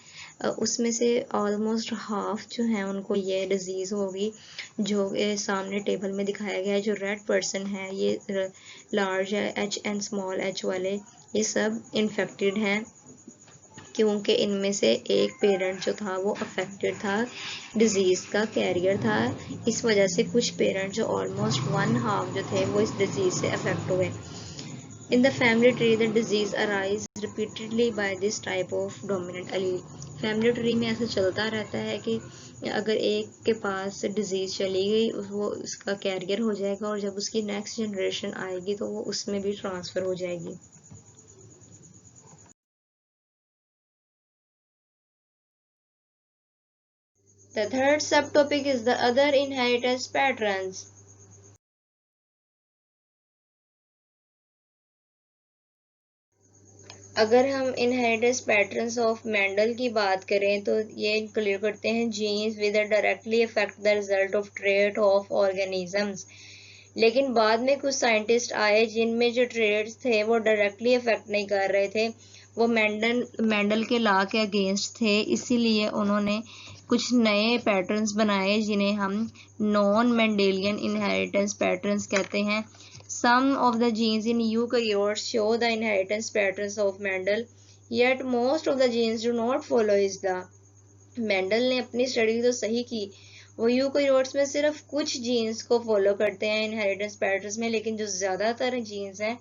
उसमें से ऑलमोस्ट हाफ जो है उनको ये डिजीज़ होगी। जो सामने टेबल में दिखाया गया है, जो रेड पर्सन है ये लार्ज है, एच एंड स्मॉल एच वाले, ये सब इन्फेक्टेड हैं, क्योंकि इनमें से एक पेरेंट जो था वो अफेक्टेड था, डिजीज़ का कैरियर था। इस वजह से कुछ पेरेंट जो ऑलमोस्ट 1/2 जो थे वो इस डिजीज़ से अफेक्ट हुए। In the family tree the disease arise repeatedly by this type of dominant allele. Family tree में ऐसा चलता रहता है कि अगर एक के पास डिजीज़ चली गई वो उसका कैरियर हो जाएगा, और जब उसकी नेक्स्ट जनरेशन आएगी तो वो उसमें भी ट्रांसफ़र हो जाएगी। The third subtopic is the other inheritance patterns. अगर हम इनहेरिटेंस पैटर्न्स ऑफ मेंडल की बात करें तो ये इंक्लूड करते हैं genes with directly affect the result of trait of organisms. लेकिन बाद में कुछ साइंटिस्ट आए जिनमें जो ट्रेड्स थे वो डायरेक्टली अफेक्ट नहीं कर रहे थे, वो मेंडल के लॉ के अगेंस्ट थे, इसीलिए उन्होंने कुछ नए पैटर्न्स बनाए जिन्हें हम नॉन मेंडेलियन इनहेरिटेंस पैटर्न्स कहते हैं। Some of the genes in eukaryotes show the inheritance patterns of Mendel, yet most of the genes do not follow is the। Mendel ने अपनी स्टडी तो सही की, वो यूकैरियोट्स में सिर्फ कुछ जीन्स को फॉलो करते हैं इनहेरिटेंस पैटर्न्स में, लेकिन जो ज़्यादातर जीन्स हैं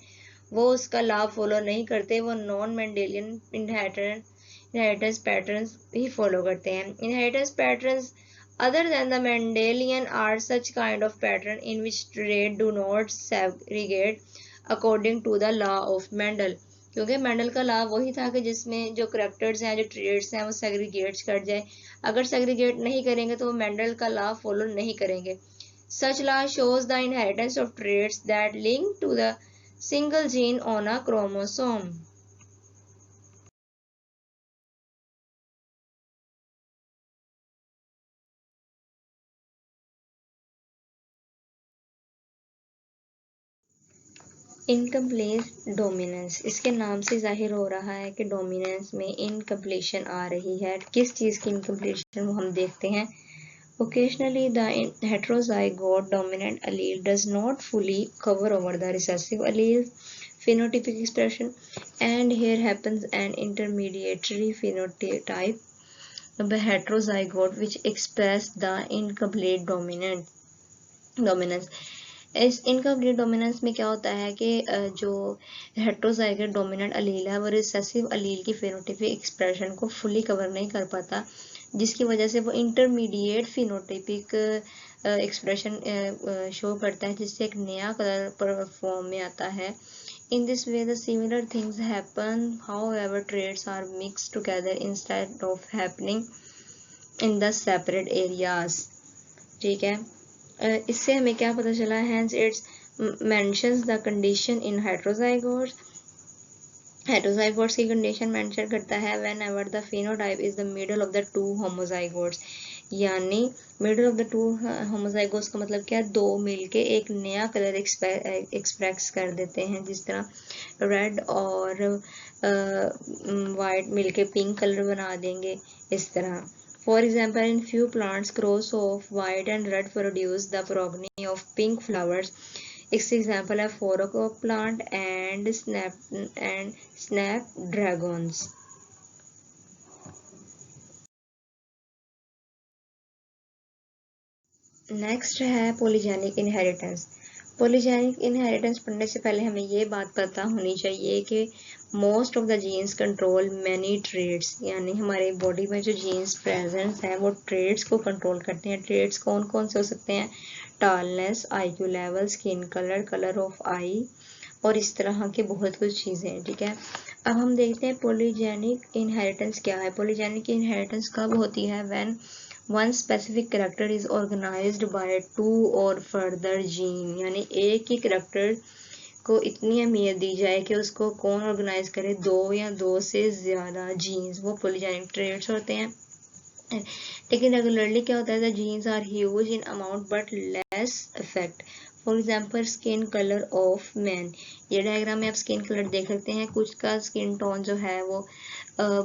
वो उसका लाभ फॉलो नहीं करते, वो नॉन मेंडेलियन इनहेरिटेंस पैटर्न्स ही फॉलो करते हैं। Inheritance patterns other than the Mendelian are such kind of pattern in which traits do not segregate according to the law of Mendel। क्योंकि मेंडल का लॉ वही था कि जिसमें जो करेक्टर्स हैं, जो ट्रेड्स हैं, वो सेग्रीगेट कर जाए। अगर सेग्रीगेट नहीं करेंगे तो वो मेंडल का लॉ फॉलो नहीं करेंगे। Such law shows the inheritance of traits that link to the single gene on a chromosome। Incomplete dominance, इसके नाम से जाहिर हो रहा है कि डोमिनेंस में इनकम्प्लीशन आ रही है। किस चीज़ की इनकम्प्लीशन वो हम देखते हैं। Occasionally the heterozygote dominant allele does not fully cover over the recessive allele phenotypic expression, and here happens an intermediary phenotype, the heterozygote, which express the incomplete dominance। इस इनकम्प्लीट डोमिनेंस में क्या होता है कि जो हेट्रोजाइगोट डोमिनेंट अलील है वो recessive अलील की फेनोटाइपिक एक्सप्रेशन को फुली कवर नहीं कर पाता, जिसकी वजह से वो इंटरमीडिएट फिनोटाइपिक एक्सप्रेशन शो करता है, जिससे एक नया कलर फॉर्म में आता है। In this way the similar things happen, however traits are mixed together instead of happening in the separate areas। ठीक है, इससे हमें क्या पता चला, hence it mentions the condition in heterozygotes। हेटरोजाइगोट्स की कंडीशन मेंशन करता है whenever the phenotype is the middle of the two homozygotes, यानी मिडल ऑफ द टू होमोजाइगोट्स का मतलब क्या है, दो मिलके एक नया कलर एक्सप्रेस कर देते हैं, जिस तरह रेड और वाइट मिलके पिंक कलर बना देंगे, इस तरह। For example, in few plants, cross of white and red produce the progeny of pink flowers। इसके एग्जाम्पल है फोरोकोक प्लांट एंड स्नैपड्रैगन्स। नेक्स्ट है पॉलीजेनिक इनहेरिटेंस। पॉलीजेनिक इनहेरिटेंस पढ़ने से पहले हमें ये बात पता होनी चाहिए कि most of the genes control many traits, यानी हमारे बॉडी में जो जीन्स प्रेजेंस है वो ट्रेड्स को कंट्रोल करते हैं। ट्रेड्स कौन कौन से हो सकते हैं, tallness, IQ level, skin colour, colour of eye और इस तरह के बहुत कुछ चीज़ें। ठीक है, अब हम देखते हैं पॉलीजेनिक इनहेरिटेंस क्या है। पॉलीजेनिक इनहेरिटेंस कब होती है, when one specific character is organized by two or further gene, यानी एक ही करेक्टर को इतनी अहमियत दी जाए कि उसको कौन ऑर्गेनाइज करे, दो या दो से ज़्यादा जीन्स, वो पॉलीजेनिक ट्रेड्स होते हैं। लेकिन रेगुलरली क्या होता है, the genes are huge in amount but less effect. For example skin colour of man, ये डायग्राम में आप स्किन कलर देख सकते हैं, कुछ का स्किन टोन जो है वो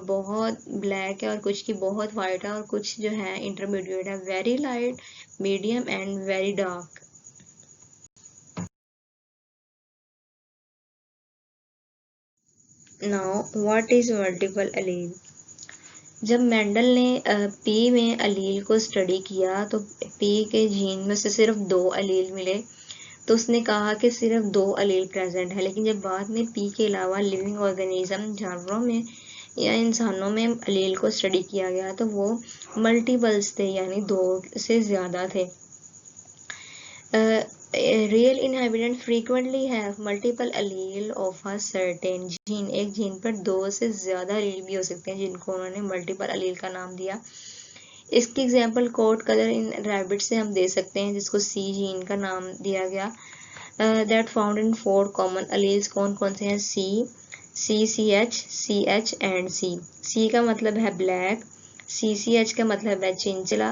बहुत ब्लैक है और कुछ की बहुत वाइट है और कुछ जो है इंटरमीडिएट है, very light, medium and very dark. Now what is multiple allele. जब मेंडल ने पी में अलील को स्टडी किया तो पी के जीन में से सिर्फ 2 अलील मिले, तो उसने कहा कि सिर्फ 2 अलील प्रेजेंट है। लेकिन जब बाद में पी के अलावा लिविंग ऑर्गेनिज्म जानवरों में या इंसानों में अलील को स्टडी किया गया तो वो मल्टीपल्स थे, यानी 2 से ज़्यादा थे। Real inhabitant frequently have multiple Aleel of a certain gene, एक जीन पर 2 से ज़्यादा अलील भी हो सकते हैं जिनको उन्होंने मल्टीपल अलील का नाम दिया। इसकी एग्जांपल कोट कलर इन रैबिट से हम दे सकते हैं, जिसको सी जीन का नाम दिया गया। That found in 4 common alleles, कौन कौन से हैं, सी, CCH एंड C का मतलब है ब्लैक, CCH का मतलब है चिंचिला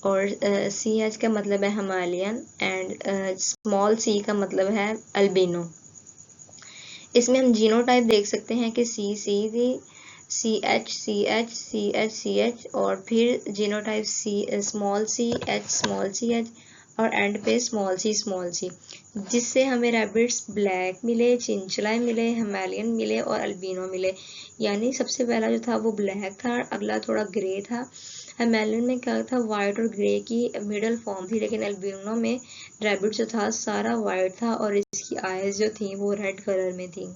और CH का मतलब है हिमालयन एंड स्मॉल c का मतलब है अल्बिनो। इसमें हम जीनोटाइप देख सकते हैं कि CH और फिर जीनोटाइप स्मॉल ch और एंड पे स्मॉल c, जिससे हमें रैबिट्स ब्लैक मिले, चिंचलाए मिले, हिमालयन मिले और अल्बिनो मिले। यानी सबसे पहला जो था वो ब्लैक था, अगला थोड़ा ग्रे था, हिमालयन में क्या था वाइट और ग्रे की मिडल फॉर्म थी, लेकिन अल्बिनो में रैबिट जो था सारा वाइट था और इसकी आईज जो थी वो रेड कलर में थी।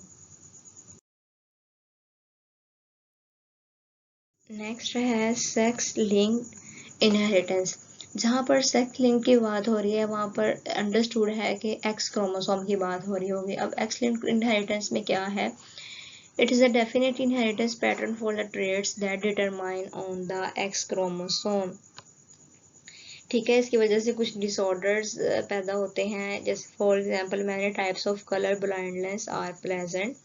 नेक्स्ट है सेक्स लिंक्ड इनहेरिटेंस। जहाँ पर सेक्स लिंक की बात हो रही है वहाँ पर अंडरस्टूड है कि एक्स क्रोमोसोम की बात हो रही होगी। अब एक्स लिंक्ड इनहेरिटेंस में क्या है? It is a definite inheritance pattern for the traits that determine on the x chromosome. ठीक है, इसकी वजह से कुछ डिसऑर्डर्स पैदा होते हैं, जैसे for example many types of colour blindness are present.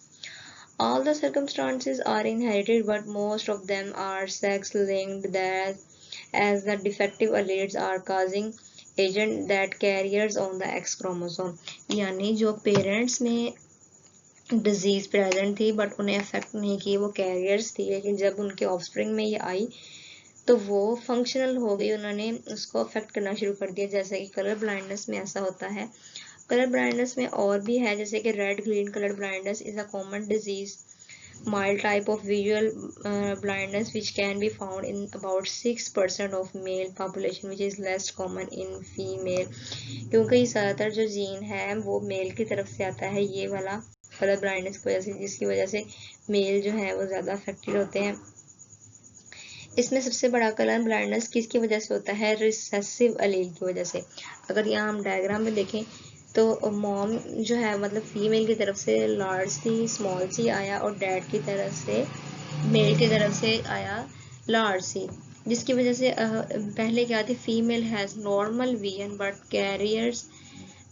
All the circumstances are inherited, but most of them are sex-linked, that as the defective alleles are causing agent that carriers on the X chromosome। यानी जो parents में disease present थी but उन्हें affect नहीं की, वो carriers थी, लेकिन जब उनके ऑफस्प्रिंग में ये आई तो वो फंक्शनल हो गई, उन्होंने उसको अफेक्ट करना शुरू कर दिया। जैसे कि कलर ब्लाइंडनेस में ऐसा होता है। कलर ब्लाइंडनेस में और भी है, जैसे कि red green colour blindness is a common disease mild type of visual blindness which can be found in about 6% of male population which is less common in female। क्योंकि ज़्यादातर जो जीन है वो मेल की तरफ से आता है, ये वाला कलर ब्लाइंडनेस की वजह से, जिसकी वजह से मेल जो है वो ज़्यादा अफेक्टेड होते हैं। इसमें सबसे बड़ा कलर ब्लाइंडनेस किसकी वजह से होता है? रिसेसिव अलील की वजह से। अगर यहाँ हम डायग्राम में देखें तो मॉम जो है मतलब फीमेल की तरफ से लार्ज सी स्मॉल सी आया और डैड की तरफ से मेल की तरफ से आया लार्ज सी, जिसकी वजह से पहले क्या थी, female has normal vision but carriers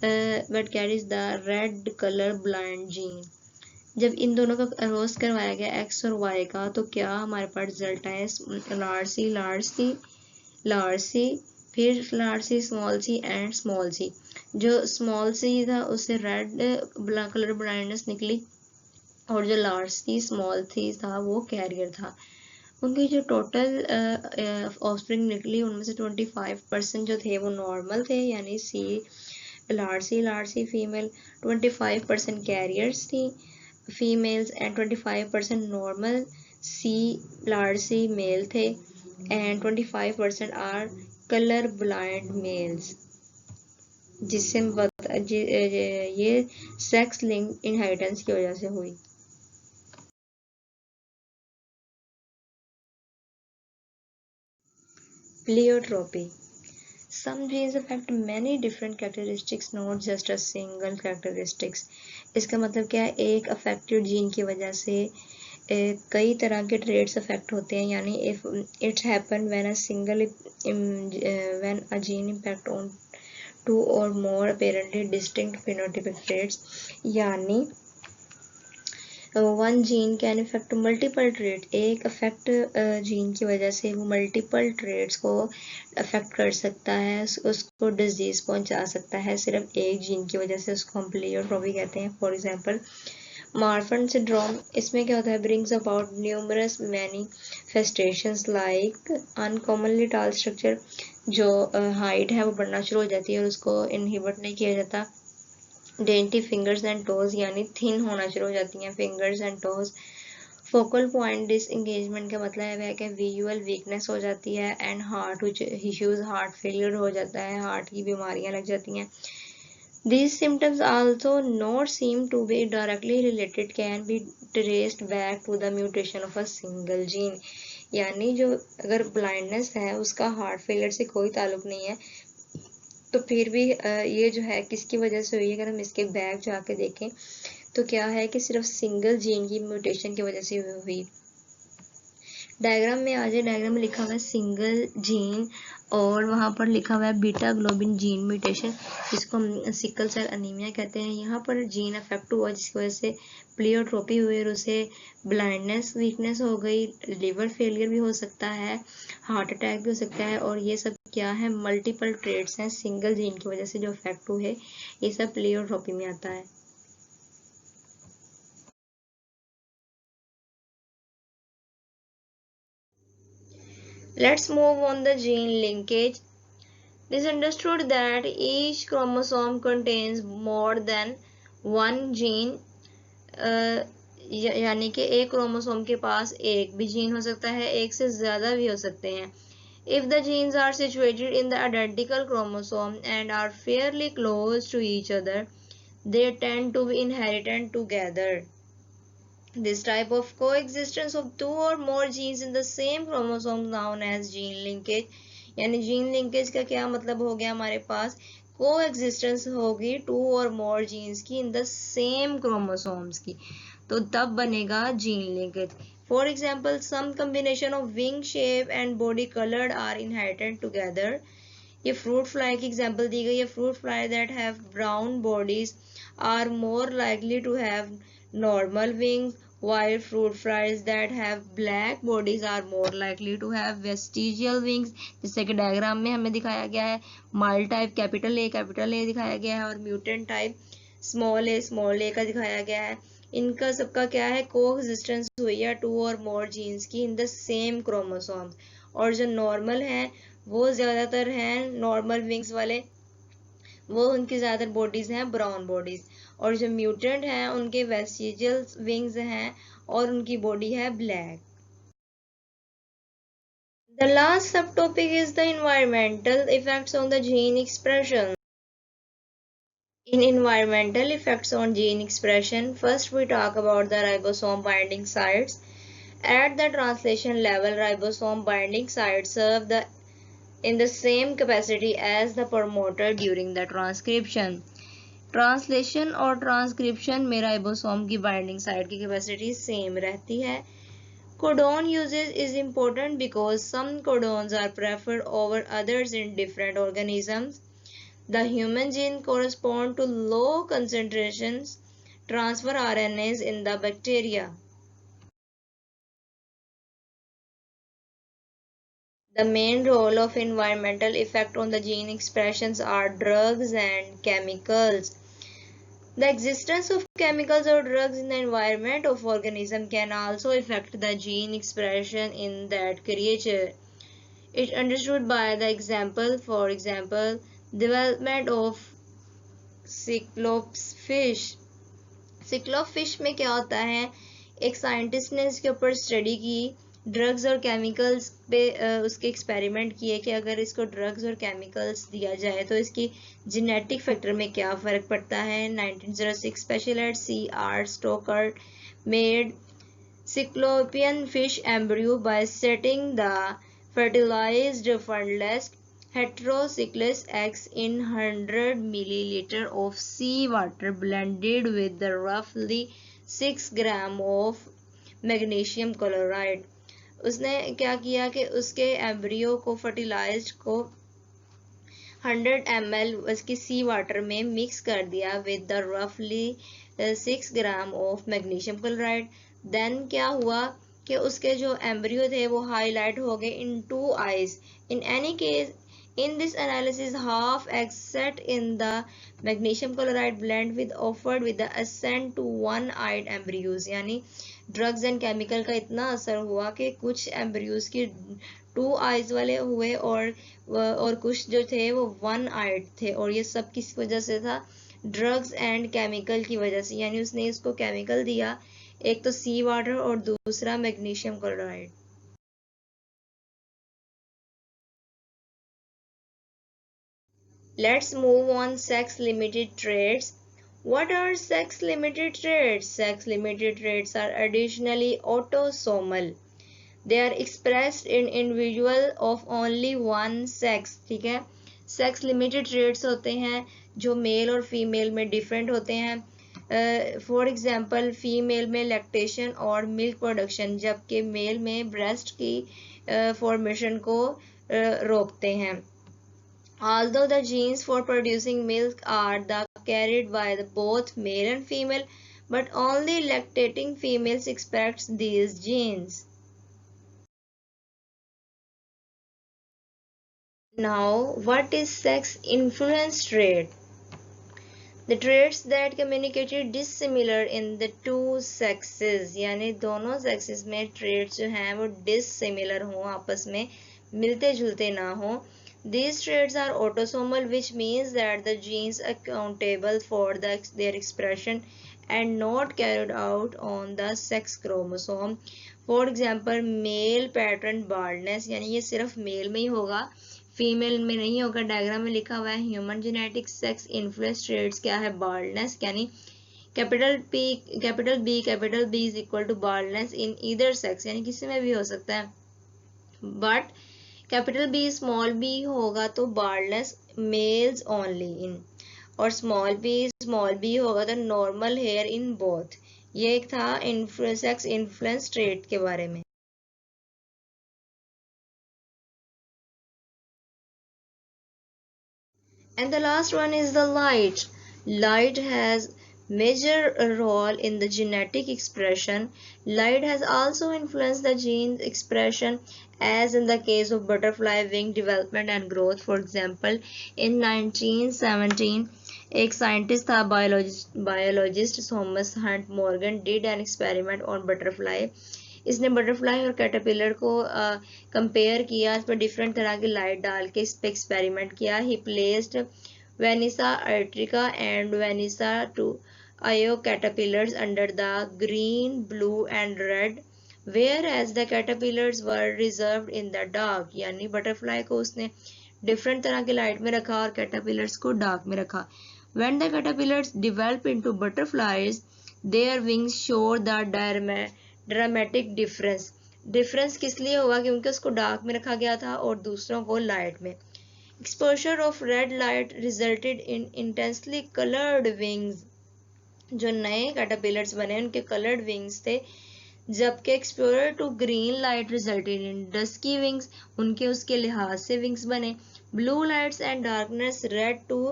carries the red colour blind gene. जब इन दोनों का रोज करवाया गया एक्स और वाई का, तो क्या हमारे पास रिजल्ट है लार्ज सी फिर large C small C and small C. जो स्मॉल सी था उससे रेड कलर ब्लाइंडनेस निकली और जो लार्ज सी स्मॉल सी था वो कैरियर था। उनकी जो टोटल ऑफस्प्रिंग निकली उनमें से 25% जो थे वो नॉर्मल थे, यानी लार्ज सी फीमेल, 25% कैरियर्स थी females and 25% normal C large C male थे and 25% are color blind males। जिससे ये सेक्स लिंक इनहेरिटेंस की वजह से हुई। Pleiotropy. Some genes affect many different characteristics, not just a single characteristics। इसका मतलब क्या है? एक अफेक्टेड जीन की वजह से कई तरह के ट्रेड्स अफेक्ट होते हैं, यानी if it's happen when a gene impact on 2 or more apparently distinct phenotypic traits। यानी one gene can effect multiple trait. एक अफेक्ट जीन की वजह से वो मल्टीपल ट्रेट्स को अफेक्ट कर सकता है, उसको डिजीज पहुंचा सकता है सिर्फ एक जीन की वजह से। उसको हम प्लियोट्रोपी कहते हैं। फॉर एग्जांपल मार्फन सिंड्रोम, इसमें क्या होता है? Brings about numerous manifestations like uncommonly tall structure. जो हाइट है वो बढ़ना शुरू हो जाती है और उसको इनहिबिट नहीं किया जाता। डेंटी फिंगर्स एंड टोज, यानी थिन होना शुरू हो जाती हैं fingers and toes. Focal point disengagement का मतलब है कि विजुअल वीकनेस हो जाती है and heart issues, heart failure हो जाता है, हार्ट की बीमारियां लग जाती हैं। These symptoms also not seem to be directly related can be traced back to the mutation of a single gene। यानी जो अगर ब्लाइंडनेस है उसका हार्ट फेलियर से कोई ताल्लुक नहीं है, तो फिर भी ये जो है किसकी वजह से हुई है? अगर हम इसके बैक जाके देखें तो क्या है कि सिर्फ सिंगल जीन की म्यूटेशन की वजह से हुई। डायग्राम में आ जाए, डायग्राम में लिखा हुआ है सिंगल जीन और वहाँ पर लिखा हुआ है बीटा ग्लोबिन जीन म्यूटेशन, जिसको हम सिकल सेल अनीमिया कहते हैं। यहाँ पर जीन अफेक्ट हुआ जिसकी वजह से प्लियोट्रोपी हुई और उसे ब्लाइंडनेस, वीकनेस हो गई, लिवर फेलियर भी हो सकता है, हार्ट अटैक भी हो सकता है। और ये सब क्या है, मल्टीपल ट्रेड्स हैं सिंगल जीन की वजह से जो अफेक्ट हुए, ये सब प्लियोट्रोपी में आता है। Let's move on the gene linkage. It is understood that each chromosome contains more than one gene, यानी कि एक क्रोमोसोम के पास एक भी जीन हो सकता है, एक से ज्यादा भी हो सकते हैं। If the genes are situated in the identical chromosome and are fairly close to each other, they tend to be inherited together. This type of coexistence of two or more genes in the same chromosome known as gene linkage. यानी gene linkage का क्या मतलब हो गया, हमारे पास coexistence होगी to और more genes की इन द सेम क्रोमोसोम्स की, तो तब बनेगा gene linkage. For example, some combination of wing shape and body colour are inherited together. ये फ्रूट फ्लाई की एग्जाम्पल दी गई है। Fruit fly that have brown bodies are more likely to have normal wings, while fruit flies that have black bodies are more likely to have vestigial wings। जैसे कि diagram में हमें दिखाया गया है, माइल्ड टाइप कैपिटल ए दिखाया गया है और म्यूटेंट टाइप स्मॉल ए का दिखाया गया है। इनका सबका क्या है, कोएग्जिस्टेंस हुई है टू और मोर जीन्स की इन द सेम क्रोमोसोम। और जो नॉर्मल हैं वो ज्यादातर हैं नॉर्मल विंग्स वाले, वो उनकी ज्यादातर बॉडीज हैं ब्राउन बॉडीज, और जो म्यूटेंट हैं उनके वेस्टिजियल विंग्स हैं और उनकी बॉडी है black. The last subtopic is the environmental effects on the gene expression. In environmental effects on gene expression, first we talk about the ribosome binding sites. At the translation level, ribosome binding sites serve in the same capacity as the promoter during the transcription. Translation और transcription में ribosome की binding site की capacity same रहती है। Codon usage is important because some codons are preferred over others in different organisms. The human gene correspond to low concentrations transfer RNAs in the bacteria. The main role of environmental effect on the gene expressions are drugs and chemicals. The existence of chemicals or drugs in the environment of organism can also affect the gene expression in that creature. It understood by the example, for example, development of cyclops fish. Cyclops fish में क्या होता है, एक scientist ने इसके ऊपर study की, drugs और केमिकल्स पे उसके एक्सपेरिमेंट किए कि अगर इसको ड्रग्स और केमिकल्स दिया जाए तो इसकी जेनेटिक फैक्टर में क्या फ़र्क पड़ता है। 1906 specialist C.R. Stoker made cyclopean fish embryo by setting the fertilized fundless heterocyclus eggs in 100 milliliter of sea water blended with the roughly 6 gram of magnesium chloride. उसने क्या किया कि उसके एम्ब्रियो को फर्टिलाइज्ड को 100 ml उसकी सी वाटर में mix कर दिया विद द रफली 6 gram of magnesium chloride. Then क्या हुआ कि उसके जो एम्ब्रियो थे वो हाईलाइट हो गए इन 2 eyes। In any case in this analysis half eggs set in the magnesium chloride blend with offered with the ascent to one-eyed embryos। यानी ड्रग्स एंड केमिकल का इतना असर हुआ कि कुछ एम्ब्रियोज की 2 eyes वाले हुए और कुछ जो थे वो 1 eyed थे, और ये सब किस वजह से था, ड्रग्स एंड केमिकल की वजह से। यानी उसने इसको केमिकल दिया, एक तो सी वाटर और दूसरा magnesium chloride. Let's move on sex-limited traits. What are sex-limited traits? Sex-limited traits are additionally autosomal. They are expressed in individual of only one sex। ठीक है, सेक्स लिमिटेड ट्रेट्स होते हैं जो मेल और फीमेल में different होते हैं। For example female में लैक्टेशन और मिल्क प्रोडक्शन, जबकि मेल में ब्रेस्ट की फॉर्मेशन को रोकते हैं. Although the genes for producing milk are carried by both male and female, but only lactating females express these genes. Now, what is sex influence trait? The traits that communicated dissimilar in the two sexes, यानी दोनों sexes में traits जो हैं वो dissimilar हों, आपस में मिलते जुलते ना हों. These traits are autosomal, which means that the genes accountable for their expression and not carried out on the sex chromosome. For example, male pattern baldness, यानी ये सिर्फ मेल में ही होगा, फीमेल में नहीं होगा. डायग्राम में लिखा हुआ है human genetic sex influence traits क्या है, बाल्डनेस, यानी capital B is equal to baldness in either sex, यानी किसी में भी हो सकता है. But capital B small B होगा तो बाल्डनेस मेल्स ओनली इन, और स्मॉल बी होगा तो नॉर्मल हेयर इन बोथ. ये एक था सेक्स इन्फ्लुएंस ट्रेट के बारे में. And the last one is the light. Light has major role in the genetic expression. Light has also influenced the gene expression, as in the case of butterfly wing development and growth. For example, in 1917, एक scientist था biologist Thomas Hunt Morgan did an experiment on butterfly. इसने butterfly और caterpillar को compare किया, इस पर different तरह की लाइट डाल के इस पर एक्सपेरिमेंट किया. He placed Vanessa urticae and Vanessa to io caterpillars under the green, blue and red, whereas the caterpillars were reserved in the dark. यानी बटरफ्लाई को उसने डिफरेंट तरह की लाइट में रखा और कैटरपिलर्स को डार्क में रखा. When the caterpillars develop into butterflies, their wings show the dramatic difference किस लिए हुआ, क्योंकि उसको डार्क में रखा गया था और दूसरों को लाइट में. Exposure of red light resulted in intensely coloured wings. जो नए कैटरपिलर्स बने उनके कलर्ड विंग्स थे, जबकि exposure to green light resulted in dusky wings, उनके उसके लिहाज से विंग्स बने. Blue lights and darkness led to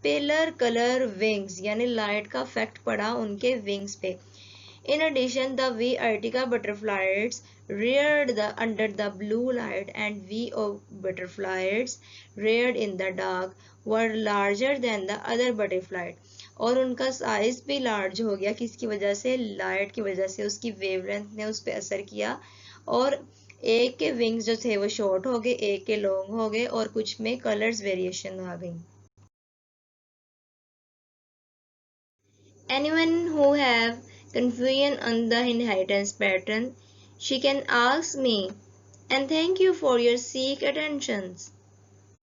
paler colour wings, यानी लाइट का इफेक्ट पड़ा उनके विंग्स पे. In addition, the V. Artica butterflies reared under the blue light and V. butterflies reared in the dark were larger than the other butterflies. और उनका size भी large हो गया, किसकी वजह से, लाइट की वजह से. उसकी वेवलेंथ ने उस पर असर किया और एक के विंग्स जो थे वो शॉर्ट हो गए, एक के लॉन्ग हो गए और कुछ में कलर्स वेरिएशन आ गई. Anyone who have confusion on the inheritance pattern, she can ask me. And thank you for your seek attentions.